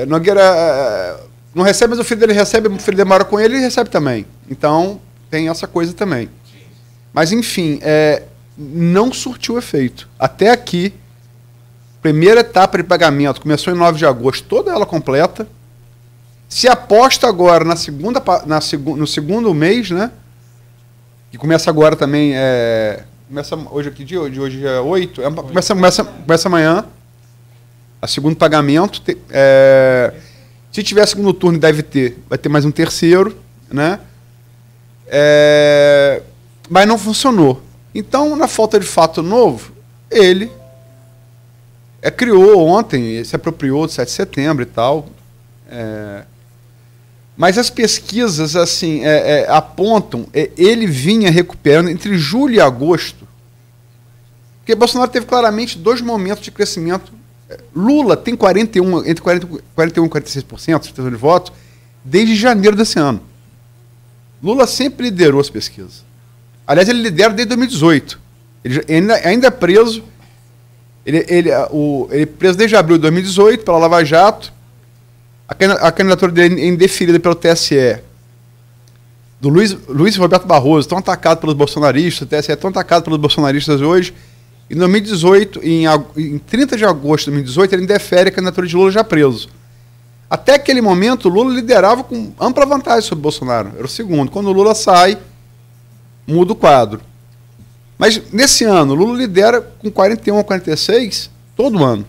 B: Nogueira não recebe, mas o filho dele recebe, o filho dele mora com ele e recebe também. Então, tem essa coisa também. Mas, enfim, não surtiu efeito. Até aqui, primeira etapa de pagamento começou em 9 de agosto, toda ela completa. Se aposta agora no segundo mês, né? Que começa agora também. Começa hoje aqui dia? Hoje é 8. Começa amanhã. A segundo pagamento. Se tiver segundo turno, vai ter mais um terceiro, né? Mas não funcionou. Então, na falta de fato novo, ele criou ontem, se apropriou do 7 de setembro e tal. Mas as pesquisas assim apontam, ele vinha recuperando entre julho e agosto, porque Bolsonaro teve claramente 2 momentos de crescimento. Lula tem entre 41% e 46% de votos desde janeiro desse ano. Lula sempre liderou as pesquisas. Aliás, ele lidera desde 2018. Ele ainda é preso. Ele é preso desde abril de 2018 pela Lava Jato. A candidatura dele é indeferida pelo TSE. Do Luiz Roberto Barroso, tão atacado pelos bolsonaristas, o TSE é tão atacado pelos bolsonaristas hoje. Em 2018, em 30 de agosto de 2018, ele indefere a candidatura de Lula já preso. Até aquele momento, Lula liderava com ampla vantagem sobre Bolsonaro. Era o segundo. Quando o Lula sai, muda o quadro. Mas nesse ano, Lula lidera com 41 a 46 todo ano.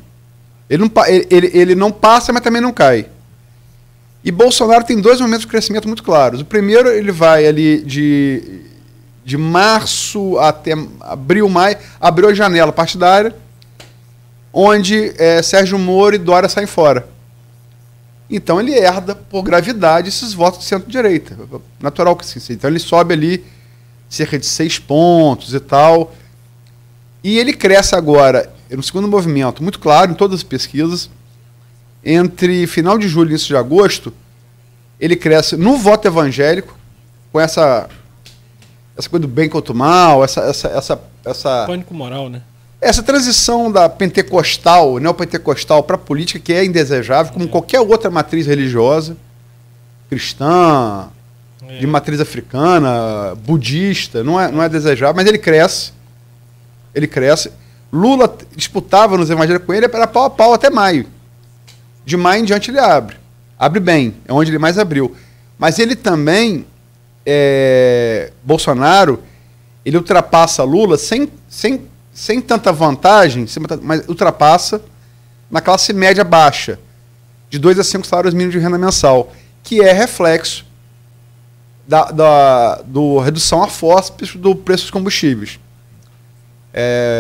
B: Ele não passa, mas também não cai. E Bolsonaro tem 2 momentos de crescimento muito claros. O primeiro, ele vai ali de março até abril, maio, abriu a janela partidária, onde Sérgio Moro e Dória saem fora. Então ele herda, por gravidade, esses votos de centro-direita. Natural que sim. Então ele sobe ali cerca de 6 pontos e tal. E ele cresce agora, no segundo movimento, muito claro, em todas as pesquisas, entre final de julho e início de agosto, ele cresce no voto evangélico, com essa coisa do bem contra o mal, essa
C: pânico moral, né?
B: Essa transição da pentecostal, neopentecostal para a política, que é indesejável, como qualquer outra matriz religiosa, cristã, de matriz africana, budista, não é desejável, mas ele cresce. Ele cresce. Lula disputava nos evangélicos com ele, era pau a pau até maio. De maio em diante ele abre. Abre bem, é onde ele mais abriu. Mas ele também, Bolsonaro, ele ultrapassa Lula sem tanta vantagem, mas ultrapassa na classe média baixa, de 2 a 5 salários mínimos de renda mensal, que é reflexo do redução a fórceps do preço dos combustíveis.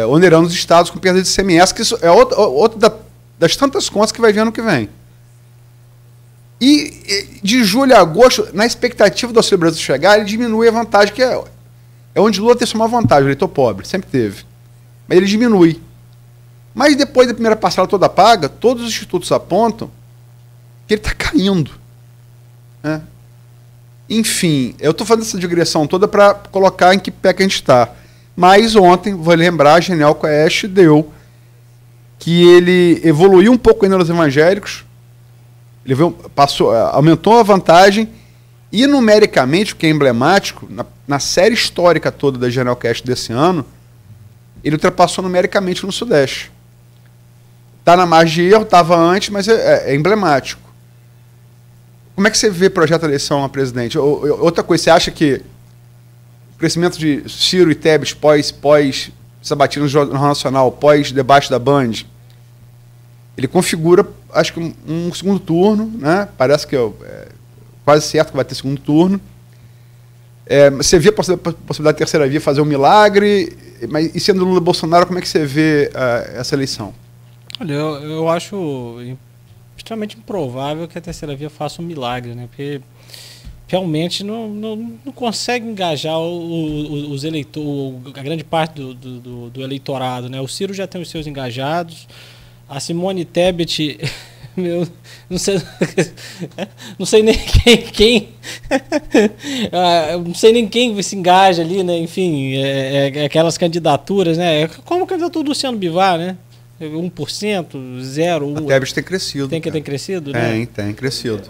B: Onerando os estados com perda de ICMS, que isso é outra das tantas contas que vai vir ano que vem. E de julho a agosto, na expectativa do Auxílio Brasil chegar, ele diminui a vantagem, que é onde Lula tem uma vantagem, o eleitor pobre, sempre teve. Mas ele diminui. Mas depois da primeira parcela toda paga, todos os institutos apontam que ele está caindo. Né? Enfim, eu estou fazendo essa digressão toda para colocar em que pé que a gente está. Mas ontem, vou lembrar, a Genial Quest deu que ele evoluiu um pouco ainda nos evangélicos, ele aumentou a vantagem e numericamente, o que é emblemático, na série histórica toda da Genial Quest desse ano, ele ultrapassou numericamente no Sudeste. Está na margem de erro, estava antes, mas é emblemático. Como é que você vê o projeto de eleição a presidente? Outra coisa, você acha que o crescimento de Ciro e Tebet pós sabatina no Jornal Nacional, pós debate da Band, ele configura, acho que um segundo turno, né? Parece que é quase certo que vai ter segundo turno. Você vê a possibilidade de terceira via fazer um milagre, mas e sendo Lula e Bolsonaro, como é que você vê essa eleição?
C: Olha, eu acho extremamente improvável que a terceira via faça um milagre, né? Porque realmente não consegue engajar os eleitores, a grande parte do eleitorado, né? O Ciro já tem os seus engajados, a Simone Tebet Eu não sei nem quem não sei nem quem se engaja ali, né? Enfim, aquelas candidaturas, né? Como a candidatura do Luciano Bivar, né? 1%, 0%.
B: A Tebet tem crescido.
C: Tem crescido, né?
B: Tem crescido.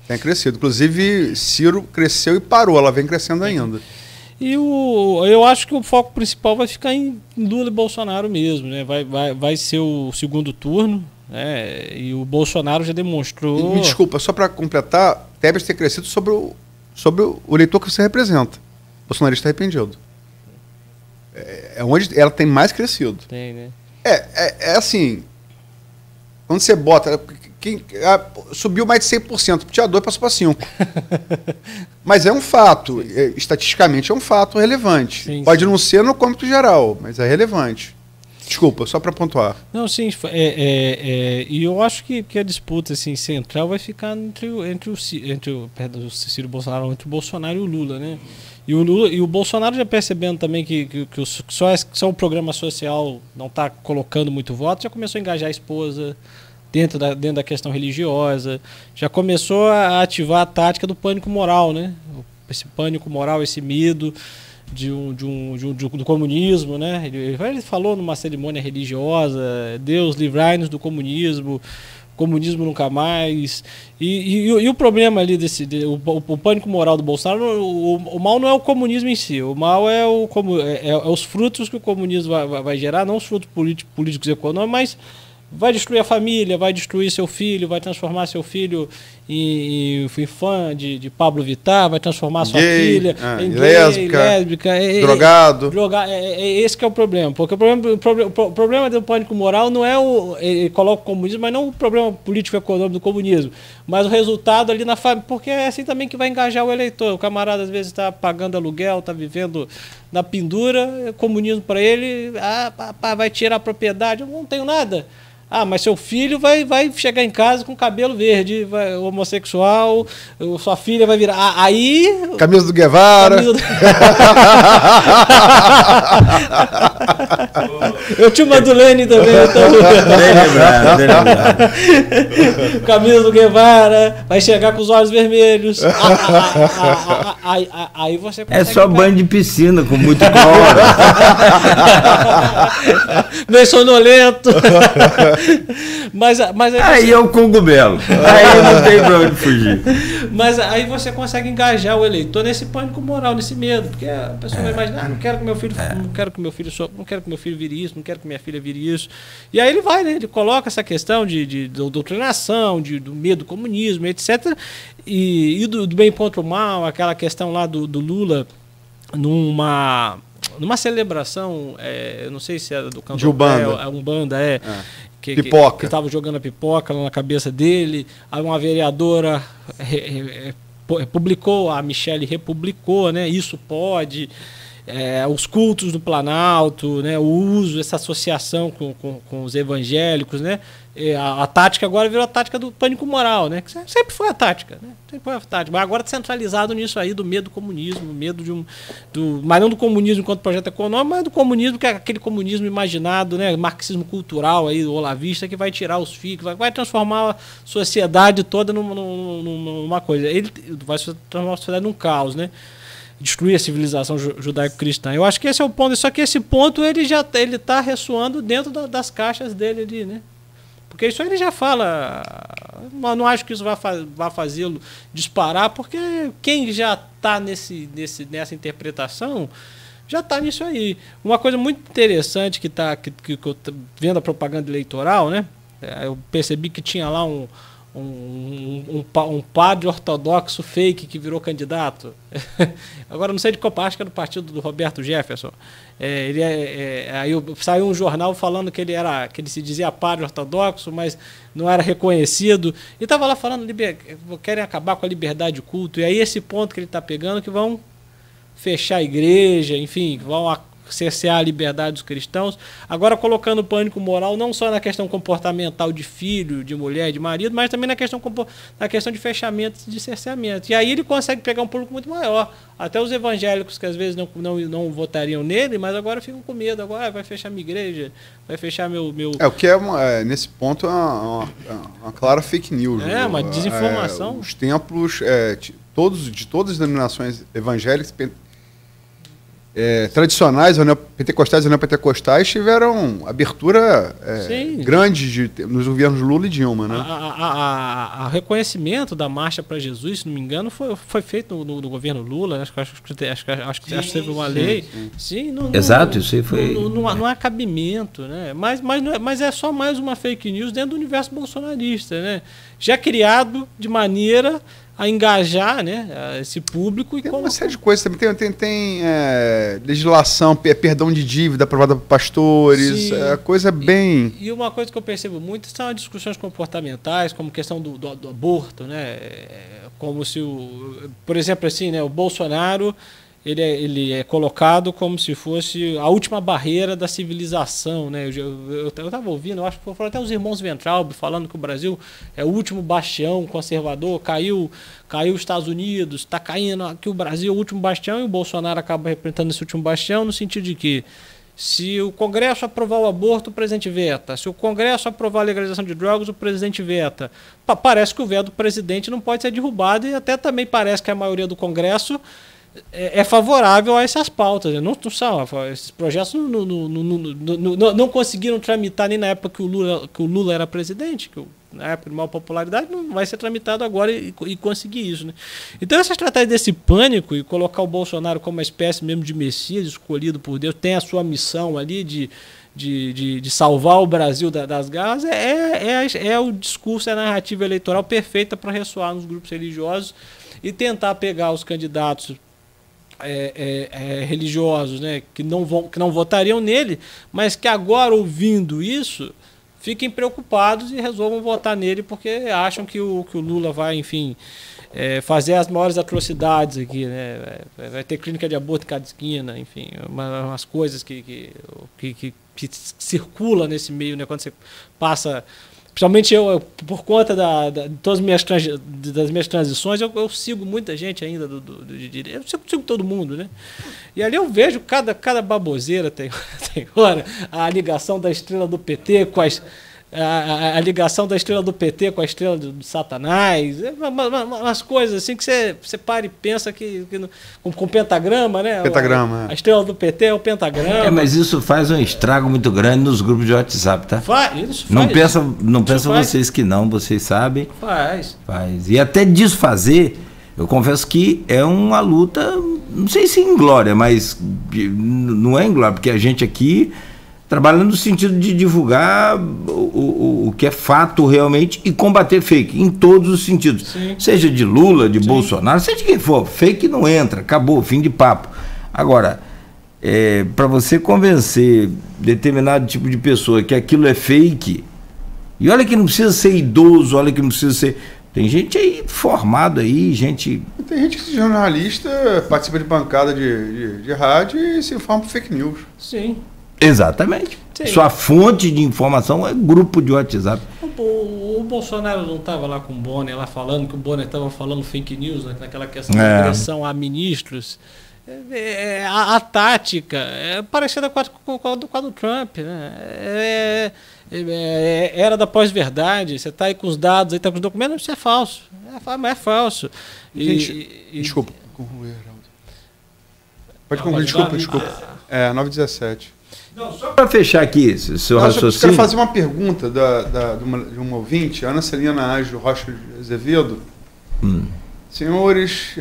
B: Tem crescido. Inclusive, Ciro cresceu e parou, ela vem crescendo ainda.
C: E eu acho que o foco principal vai ficar em Lula e Bolsonaro mesmo, né? Vai ser o segundo turno, né? E o Bolsonaro já demonstrou...
B: Me desculpa, só para completar, Tebet tem crescido sobre o eleitor que você representa. Bolsonarista arrependido. É onde ela tem mais crescido.
C: Tem, né?
B: É assim, quando você bota... subiu mais de 100%, tinha 2, passou para 5%. Mas é um fato, estatisticamente é um fato relevante.
C: Sim,
B: Pode não ser no cômputo geral, mas é relevante. Desculpa, só para pontuar.
C: Não, sim, e eu acho que a disputa assim, central vai ficar entre o Ciro Bolsonaro, entre o Bolsonaro e o Lula, né? E o Bolsonaro já percebendo também que só o programa social não está colocando muito voto, já começou a engajar a esposa dentro da questão religiosa, já começou a ativar a tática do pânico moral, né? Esse pânico moral, esse medo do comunismo, né? Ele falou numa cerimônia religiosa: Deus livrai-nos do comunismo nunca mais. E o problema ali o pânico moral do Bolsonaro, o mal não é o comunismo em si, o mal é os frutos que o comunismo vai gerar, não os frutos políticos e econômicos, mas vai destruir a família, vai destruir seu filho, vai transformar seu filho em fã de Pablo Vittar, vai transformar sua filha em lésbica,
B: drogado.
C: Esse que é o problema. Porque o problema do pânico moral não é ele coloca o comunismo, mas não o problema político e econômico do comunismo, mas o resultado ali na família, porque é assim também que vai engajar o eleitor. O camarada às vezes está pagando aluguel, está vivendo na pendura, comunismo para ele, vai tirar a propriedade, eu não tenho nada. Mas seu filho vai chegar em casa com cabelo verde, homossexual, sua filha vai virar... Aí...
B: Camisa do Guevara.
C: Eu tinha uma do Lênin também. Então... Bem lembrado. Camisa do Guevara, vai chegar com os olhos vermelhos. Aí você consegue...
A: É só banho de piscina, com muito cloro.
C: Meio sonolento. Mas
A: aí é o cogumelo. Aí não tem pra onde fugir.
C: Mas aí você consegue engajar o eleitor nesse pânico moral, nesse medo, porque a pessoa vai imaginar: não quero que meu filho, não quero que meu filho vire isso, não quero que minha filha vire isso. E aí ele vai, né? Ele coloca essa questão de doutrinação, do medo do comunismo, etc. E do bem contra o mal, aquela questão lá do Lula numa celebração, eu não sei se era do cantor,
B: de Umbanda.
C: Umbanda,
B: pipoca.
C: Que estava jogando a pipoca lá na cabeça dele. Aí uma vereadora publicou, a Michele republicou, né? Isso pode. Os cultos do Planalto, né? O uso, essa associação com os evangélicos, né? A tática agora virou a tática do pânico moral, né? Que sempre foi a tática, né? Sempre foi a tática. Mas agora centralizado nisso aí do medo do comunismo, medo mas não do comunismo enquanto projeto econômico, mas do comunismo, que é aquele comunismo imaginado, né? Marxismo cultural aí, do olavista, que vai tirar os filhos, vai transformar a sociedade toda numa coisa. Ele vai transformar a sociedade num caos, né? Destruir a civilização judaico-cristã. Eu acho que esse é o ponto. Só que esse ponto ele está ressoando dentro das caixas dele ali, né? Porque isso ele já fala. Eu não acho que isso vá fazê-lo disparar, porque quem já está nessa interpretação já está nisso aí. Uma coisa muito interessante que eu tô vendo a propaganda eleitoral, né? Eu percebi que tinha lá um padre ortodoxo fake que virou candidato. Agora não sei de qual parte, que é do partido do Roberto Jefferson. Aí saiu um jornal falando que ele se dizia padre ortodoxo, mas não era reconhecido. E estava lá falando querem acabar com a liberdade de culto. E aí esse ponto que ele está pegando, que vão fechar a igreja, enfim, vão cercear a liberdade dos cristãos, agora colocando pânico moral não só na questão comportamental de filho, de mulher, de marido, mas também na questão de fechamento, de cerceamento. E aí ele consegue pegar um público muito maior. Até os evangélicos que às vezes não votariam nele, mas agora ficam com medo. Agora vai fechar minha igreja, vai fechar meu...
B: O que nesse ponto é uma clara fake news.
C: Uma desinformação.
B: Os templos, de todas as denominações evangélicas, tradicionais, pentecostais e neopentecostais, tiveram abertura grande nos governos Lula e Dilma, né?
C: O reconhecimento da Marcha para Jesus, se não me engano, foi feito no governo Lula. Acho que teve uma lei. Sim,
A: exato, isso aí foi.
C: Não há cabimento, né? Mas é só mais uma fake news dentro do universo bolsonarista, né? Já criado de maneira a engajar, né, esse público.
B: Tem uma série de coisas também. Tem legislação, perdão de dívida aprovada por pastores, coisa bem...
C: E uma coisa que eu percebo muito são as discussões comportamentais, como questão do aborto, né? Como se por exemplo, assim, né, o Bolsonaro ele é colocado como se fosse a última barreira da civilização, né? Eu estava ouvindo, eu acho que foram até os irmãos Weintraub falando que o Brasil é o último bastião conservador, caiu os Estados Unidos, está caindo aqui o Brasil, é o último bastião, e o Bolsonaro acaba representando esse último bastião no sentido de que se o Congresso aprovar o aborto, o presidente veta. Se o Congresso aprovar a legalização de drogas, o presidente veta. Parece que o veto do presidente não pode ser derrubado, e até também parece que a maioria do Congresso é favorável a essas pautas. Não são, esses projetos não conseguiram tramitar nem na época que o Lula era presidente, que na época de maior popularidade, não vai ser tramitado agora e conseguir isso, né? Então essa estratégia desse pânico e colocar o Bolsonaro como uma espécie mesmo de Messias escolhido por Deus, tem a sua missão ali de salvar o Brasil das garras, é o discurso, é a narrativa eleitoral perfeita para ressoar nos grupos religiosos e tentar pegar os candidatos religiosos, né, que não votariam nele, mas que agora, ouvindo isso, fiquem preocupados e resolvam votar nele porque acham que o Lula vai, enfim, fazer as maiores atrocidades aqui, né? Vai ter clínica de aborto em cada esquina, enfim, umas coisas que circula nesse meio, né, quando você passa. Principalmente eu por conta de todas das minhas transições, eu sigo muita gente ainda de direita. Eu sigo todo mundo, né? E ali eu vejo cada baboseira tem hora. A ligação da estrela do PT com a ligação da estrela do PT com a estrela do Satanás, umas coisas assim que você para e pensa que com pentagrama, né?
B: Pentagrama.
C: A estrela do PT é o pentagrama.
A: Mas isso faz um estrago muito grande nos grupos de WhatsApp, tá?
C: Isso
A: não
C: faz.
A: Não pensam vocês que não, vocês sabem.
C: Faz.
A: E até desfazer, eu confesso que é uma luta, não sei se em glória, mas não é em glória, porque a gente aqui trabalhando no sentido de divulgar o que é fato realmente e combater fake, em todos os sentidos. Sim. Seja de Lula, de Bolsonaro, seja de quem for, fake não entra, acabou, fim de papo. Agora, para você convencer determinado tipo de pessoa que aquilo é fake, e olha que não precisa ser idoso, olha que não precisa ser... Tem gente aí formada aí, gente...
B: Tem gente que é jornalista, participa de bancada de rádio e se informa por fake news.
C: Sim.
A: Exatamente. Sim. Sua fonte de informação é grupo de WhatsApp.
C: O Bolsonaro não estava lá com o Bonner, lá falando que o Bonner estava falando fake news, né, naquela questão de agressão a ministros. A tática é parecida com a do Trump, né? Era da pós-verdade. Você está aí com os dados, aí está com os documentos, isso é falso. É falso.
B: Desculpa. Pode concluir, desculpa. 9h17.
A: Não, só para fechar aqui, seu raciocínio.
B: Eu quero fazer uma pergunta de uma ouvinte, Ana Celina Ágio Rocha de Azevedo. Senhores,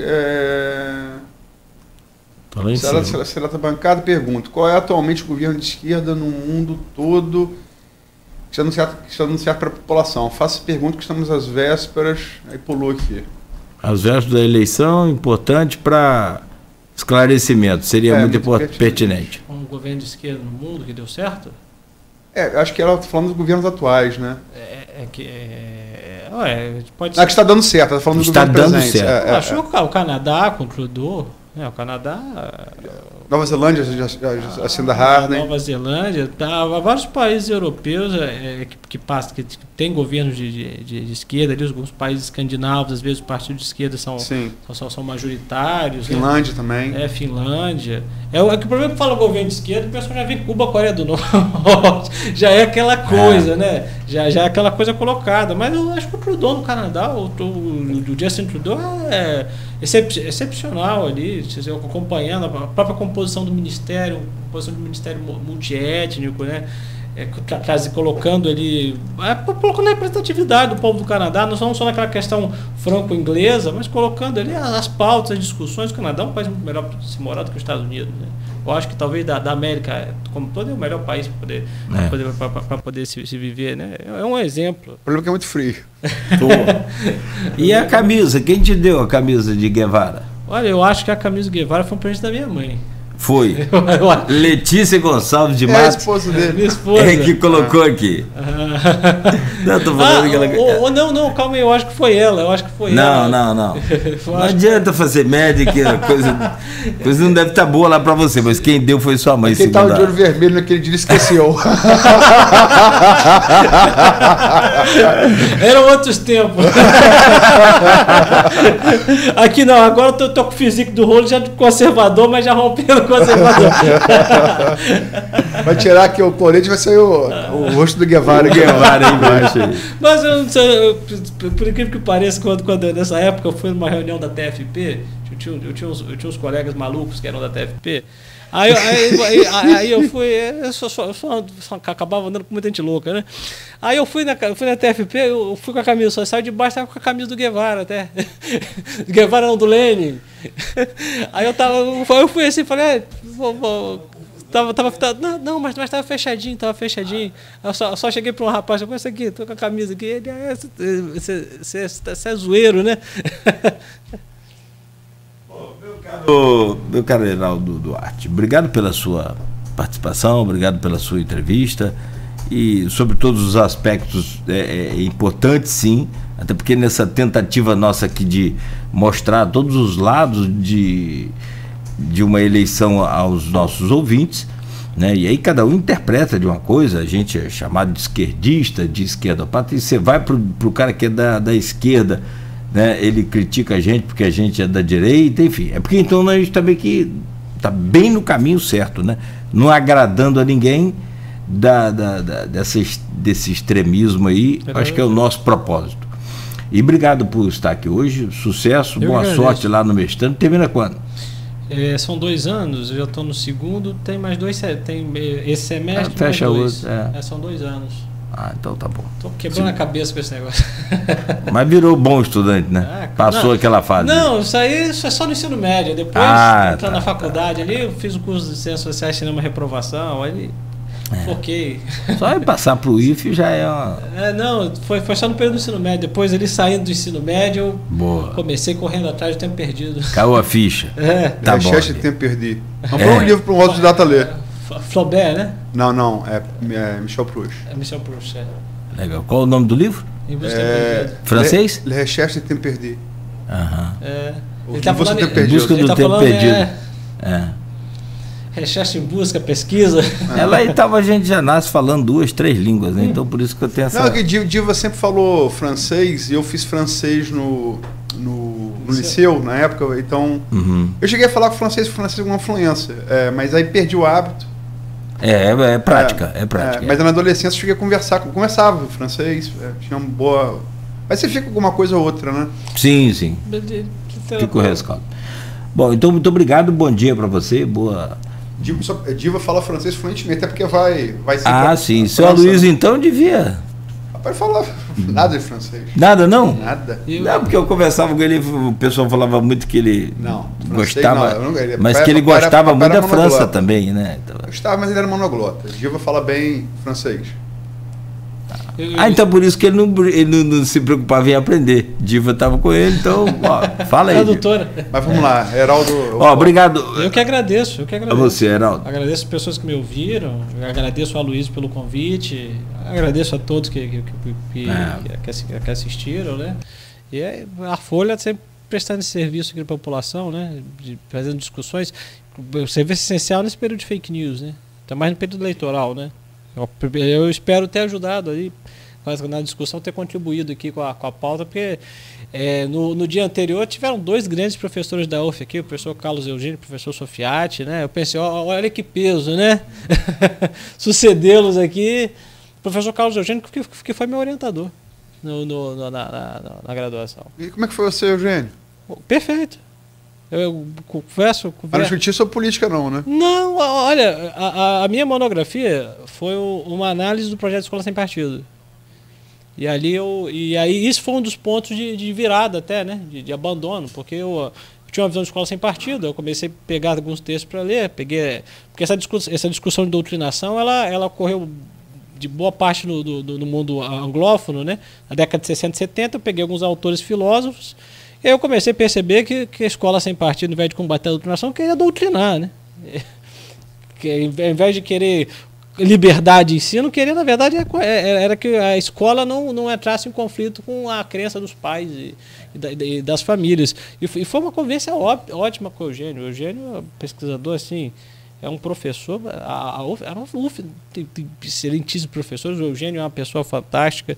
B: Seleta Bancada pergunta: qual é atualmente o governo de esquerda no mundo todo que está anunciado para a população? Faço pergunta que estamos às vésperas, aí pulou aqui. Às
A: vésperas da eleição, importante para esclarecimento, seria muito pertinente.
C: Um governo de esquerda no mundo que deu certo?
B: Acho que ela está falando dos governos atuais, né?
C: Pode ser.
B: Que está dando certo, está falando do governo presente.
C: Acho que o Canadá com o Trudeau. O Canadá...
B: Nova Zelândia, Jacinda Ardern.
C: Nova Zelândia, vários países europeus que têm governos de esquerda, ali, alguns países escandinavos, às vezes os partidos de esquerda são majoritários.
B: Finlândia, né? Também.
C: Finlândia. Que o problema é que fala governo de esquerda, o pessoal já vê Cuba, Coreia do Norte, já é aquela coisa, né? Já é aquela coisa colocada. Mas eu acho que o Trudeau no Canadá, o Justin Trudeau é excepcional ali, acompanhando a própria composição do ministério, multiétnico, né? Colocando ali, colocando a representatividade do povo do Canadá, não só naquela questão franco-inglesa, mas colocando ali as pautas, as discussões. O Canadá é um país muito melhor para se morar do que os Estados Unidos, né? Eu acho que talvez da América como todo é o melhor país para poder se viver, né? É um exemplo.
B: O problema é que é muito frio.
A: E a camisa? Quem te deu a camisa de Guevara?
C: Olha, eu acho que a camisa do Guevara foi um presente da minha mãe.
A: Foi. Letícia Gonçalves de Matos.
B: É a esposa dele.
C: Minha esposa.
A: É que colocou aqui.
C: Não, tô falando que ela... não, calma aí, eu acho que foi ela.
A: Não. Não adianta fazer média, que a coisa não deve estar boa lá pra você, mas quem deu foi sua mãe.
B: Quem estava de olho vermelho naquele dia esqueceu.
C: Eram outros tempos. Aqui não, agora eu tô com o físico do rolo já conservador, mas já rompendo conservador.
B: Vai tirar aqui o colete, vai sair o rosto do Guevara.
A: Guevara aí embaixo.
C: Mas eu não sei, por incrível que pareça, quando nessa época eu fui numa reunião da TFP, eu tinha uns colegas malucos que eram da TFP. Aí eu fui, eu só acabava andando com muita gente louca, né? Aí eu fui na TFP, eu fui com a camisa, só saiu de baixo, estava com a camisa do Guevara até. Do Guevara não, do Lenin. Aí eu fui assim, falei, não, mas estava fechadinho. Eu só cheguei para um rapaz, eu aqui, tô com a camisa aqui, ele, você é zoeiro, né?
A: Meu caro Heraldo Duarte, obrigado pela sua participação, obrigado pela sua entrevista e sobre todos os aspectos importantes, sim, até porque nessa tentativa nossa aqui de mostrar todos os lados de uma eleição aos nossos ouvintes, né? E aí cada um interpreta de uma coisa, a gente é chamado de esquerdista, de esquerdopata, e você vai pro cara que é da esquerda, né? Ele critica a gente porque a gente é da direita, enfim. É porque então a gente também que está bem no caminho certo, né? Não agradando a ninguém desse extremismo aí, acho que é o nosso propósito. E obrigado por estar aqui hoje, sucesso, boa sorte lá no mestrado. Termina quando?
C: São 2 anos, eu já estou no segundo, tem mais 2, tem esse semestre,
A: fecha
C: mais 2.
A: Outro,
C: são 2 anos.
A: Então tá bom.
C: Tô quebrando a cabeça com esse negócio.
A: Mas virou bom estudante, né? Passou aquela fase.
C: Não, isso aí é só no ensino médio. Depois, entrando na faculdade ali, eu fiz o curso de Ciências Sociais, Cinema Reprovação, aí foquei.
A: Só passar pro IFE já é uma...
C: não, foi só no período do ensino médio. Depois, ali saindo do ensino médio,
A: boa.
C: Comecei correndo atrás do tempo perdido.
A: Caiu a ficha.
B: Tá bom. Recherche de tempo perdido. Vamos um livro para um outro de data ler.
C: Flaubert, né?
B: Não, é Michel Proust.
C: Michel Proust,
A: Legal. Qual o nome do livro? Francês?
B: Le Recherche de Tempo Perdido.
C: Ele tá falando
A: em busca do tempo perdido.
C: Recherche em busca, pesquisa.
A: Ela a gente já nasce falando 2, 3 línguas, né? Então por isso que eu tenho essa...
B: Não, que Diva sempre falou francês e eu fiz francês no liceu, na época, então... Eu cheguei a falar com francês com uma fluência, mas aí perdi o hábito.
A: É prática, é prática.
B: Mas na adolescência eu cheguei a conversava francês, tinha uma boa... Mas você fica com alguma coisa ou outra, né?
A: Sim. Fica o rescaldo. Bom, então muito obrigado, bom dia para você, boa...
B: Diva fala francês fluentemente, até porque vai ser...
A: sim. Seu Aloysio, então, devia...
B: Rapaz, falar nada de francês.
A: Nada, não?
B: Nada.
A: Não, porque eu conversava com ele, o pessoal falava muito que ele gostava... Mas que ele gostava muito da França também, né? Então...
B: Gostava, mas ele era monoglota. Diva fala bem francês.
A: Então por isso que ele não se preocupava em aprender. Diva estava com ele, então, fala aí.
C: Tradutora.
B: Mas vamos lá, Heraldo.
A: Obrigado.
C: Eu que agradeço.
A: A você, Heraldo.
C: Agradeço as pessoas que me ouviram, agradeço ao Aloysio pelo convite, agradeço a todos que assistiram, né? E a Folha sempre prestando esse serviço aqui para a população, né? Fazendo discussões. O serviço essencial nesse período de fake news, né? Até mais no período eleitoral, né? Eu espero ter ajudado aí na discussão, ter contribuído aqui com a pauta, porque no dia anterior tiveram 2 grandes professores da UF aqui, o professor Carlos Eugênio e o professor Sofiati, né? Eu pensei, olha que peso, né? Sucedê-los aqui. O professor Carlos Eugênio, que foi meu orientador na graduação.
B: E como é que foi você, Eugênio?
C: Perfeito. Eu converso...
B: Mas não discutir sobre política não, né?
C: Não, olha, a minha monografia foi uma análise do projeto Escola Sem Partido. E aí isso foi um dos pontos de virada até, né? De abandono, porque eu tinha uma visão de escola sem partido, eu comecei a pegar alguns textos para ler, porque essa discussão de doutrinação, ela ocorreu de boa parte no mundo anglófono, né? Na década de 60 e 70, eu peguei alguns autores filósofos, e aí eu comecei a perceber que a escola sem partido, ao invés de combater a doutrinação, queria doutrinar, né? Que, ao invés de querer liberdade de ensino, queria, na verdade, era que a escola não entrasse em conflito com a crença dos pais e das famílias. E foi uma convivência ótima com o Eugênio. O Eugênio é um pesquisador, assim, é um professor, era uma UF, tem excelentíssimos professores, o Eugênio é uma pessoa fantástica.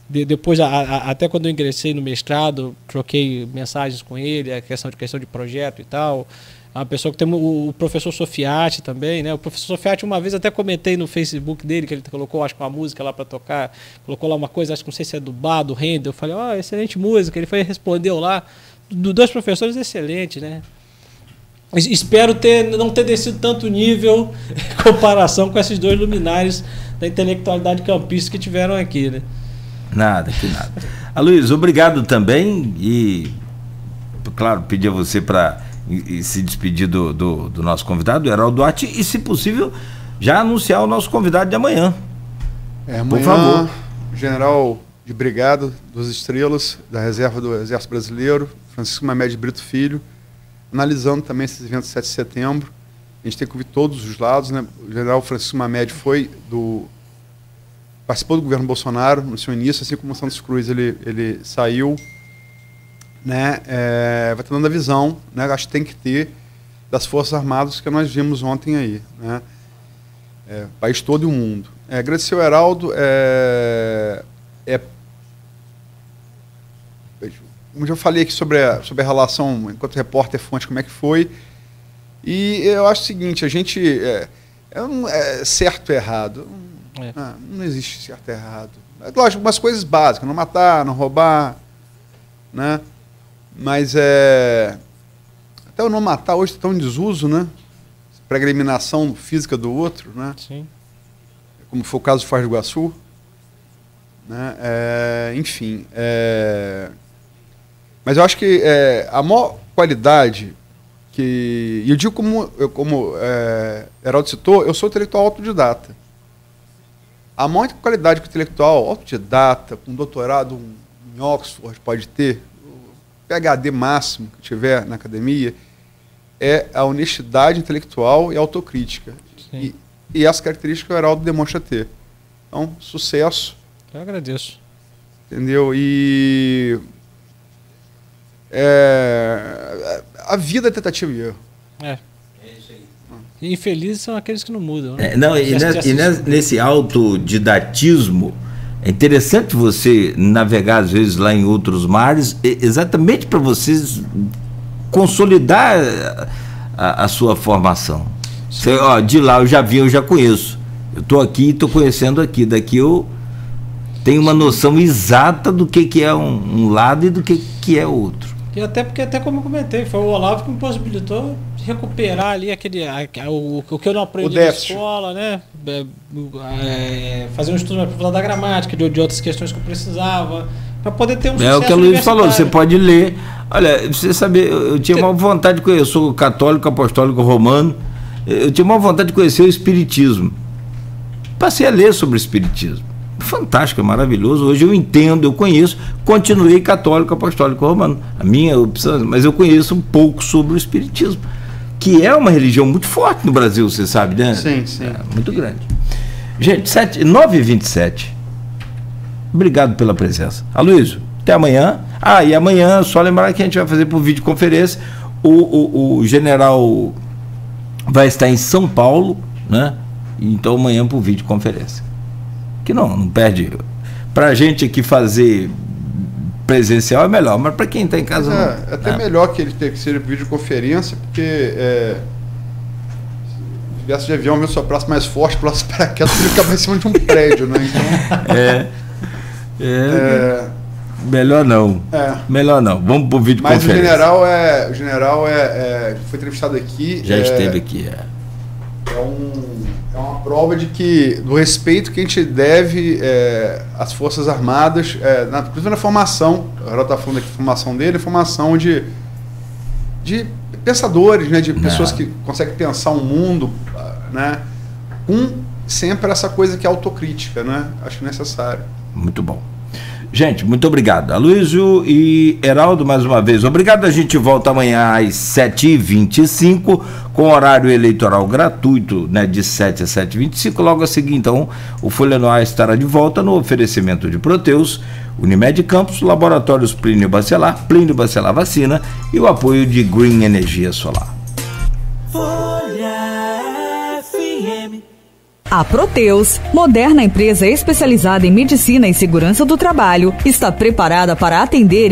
C: Depois, até quando eu ingressei no mestrado, troquei mensagens com ele, a questão de projeto e tal. Uma pessoa que tem o professor Sofiati também, né? O professor Sofiati, uma vez até comentei no Facebook dele, que ele colocou, acho que uma música lá para tocar, colocou lá uma coisa, acho que não sei se é do Bar, do Handel. Eu falei, excelente música. Ele respondeu lá, 2 professores excelentes, né? Espero não ter descido tanto nível em comparação com esses 2 luminares da intelectualidade campista que tiveram aqui, né?
A: Nada, que nada. Aloysio, obrigado também e, claro, pedir a você para se despedir do nosso convidado, Heraldo Duarte, e, se possível, já anunciar o nosso convidado de amanhã.
B: Amanhã,
A: por favor.
B: General de Brigada, 2 estrelas, da Reserva do Exército Brasileiro, Francisco Mamed Brito Filho, analisando também esses eventos de 7 de setembro. A gente tem que ouvir todos os lados, né? O general Francisco Mamed participou do governo Bolsonaro no seu início, assim como o Santos Cruz ele saiu, né? Vai estar dando a visão, né? Acho que tem que ter, das Forças Armadas que nós vimos ontem aí, né? País todo e o mundo. Agradecer ao Heraldo, como eu falei aqui sobre a relação, enquanto repórter fonte, como é que foi, e eu acho o seguinte, a gente, certo e errado, não existe certo e errado. Lógico, algumas coisas básicas, não matar, não roubar, né? Mas até o não matar hoje está em desuso, né? Para a eliminação física do outro, né?
C: Sim.
B: Como foi o caso de Foz do Iguaçu, né? Enfim. Mas eu acho que a maior qualidade e eu digo como Heraldo citou, eu sou intelectual autodidata. A maior qualidade que o intelectual autodidata, com doutorado em Oxford pode ter, PhD máximo que tiver na academia, é a honestidade intelectual e autocrítica. E essa característica o Heraldo demonstra ter. Então, sucesso.
C: Eu agradeço.
B: Entendeu? E a vida é tentativa e erro.
C: Infelizes são aqueles que não mudam, né?
A: Nesse autodidatismo, é interessante você navegar, às vezes, lá em outros mares, exatamente para vocês consolidar a sua formação. Você, de lá eu já vi, eu já conheço. Eu estou aqui e estou conhecendo aqui. Daqui eu tenho uma noção exata do que é um lado e do que é outro.
C: E até porque, como eu comentei, foi o Olavo que me possibilitou recuperar ali o que eu não aprendi na escola, né? Fazer um estudo mais aprofundado da gramática, de outras questões que eu precisava, para poder ter um sucesso.
A: É o que a Luiz falou, você pode ler. Olha, você saber, eu tinha uma vontade de conhecer, eu sou católico, apostólico, romano, eu tinha uma vontade de conhecer o Espiritismo. Passei a ler sobre o Espiritismo. Fantástico, é maravilhoso. Hoje eu entendo, eu conheço, continuei católico, apostólico, romano. A minha opção, mas eu conheço um pouco sobre o Espiritismo, que é uma religião muito forte no Brasil, você sabe, né?
B: Sim, sim.
A: Muito grande. Gente, 9h27. Obrigado pela presença. Aloysio, Até amanhã. E amanhã, só lembrar que a gente vai fazer por videoconferência. O general vai estar em São Paulo, né? Então amanhã por videoconferência. Que não perde. Pra gente aqui fazer presencial é melhor, mas para quem está em casa
B: é até melhor que ele tenha que ser videoconferência, porque se viesse de avião, meu soprasse mais forte, pulasse para cá, ele ficava em cima de um prédio, né? Então,
A: melhor não. Melhor não. Vamos pro videoconferência.
B: Mas o general foi entrevistado aqui.
A: Já esteve aqui,
B: É uma prova do respeito que a gente deve às Forças Armadas, principalmente na formação. O Geraldo está falando aqui da formação dele, formação de pensadores, né, de pessoas que conseguem pensar um mundo, né, com sempre essa coisa que é autocrítica, né? Acho necessário.
A: Muito bom. Gente, muito obrigado. Aloysio e Heraldo, mais uma vez, obrigado. A gente volta amanhã às 7h25, com horário eleitoral gratuito, né, de 7 a 7h25. Logo a seguir, então, o Folha no Ar estará de volta no oferecimento de Proteus, Unimed Campos, Laboratórios Plínio Bacelar Vacina e o apoio de Green Energia Solar.
D: A Proteus, moderna empresa especializada em medicina e segurança do trabalho, está preparada para atender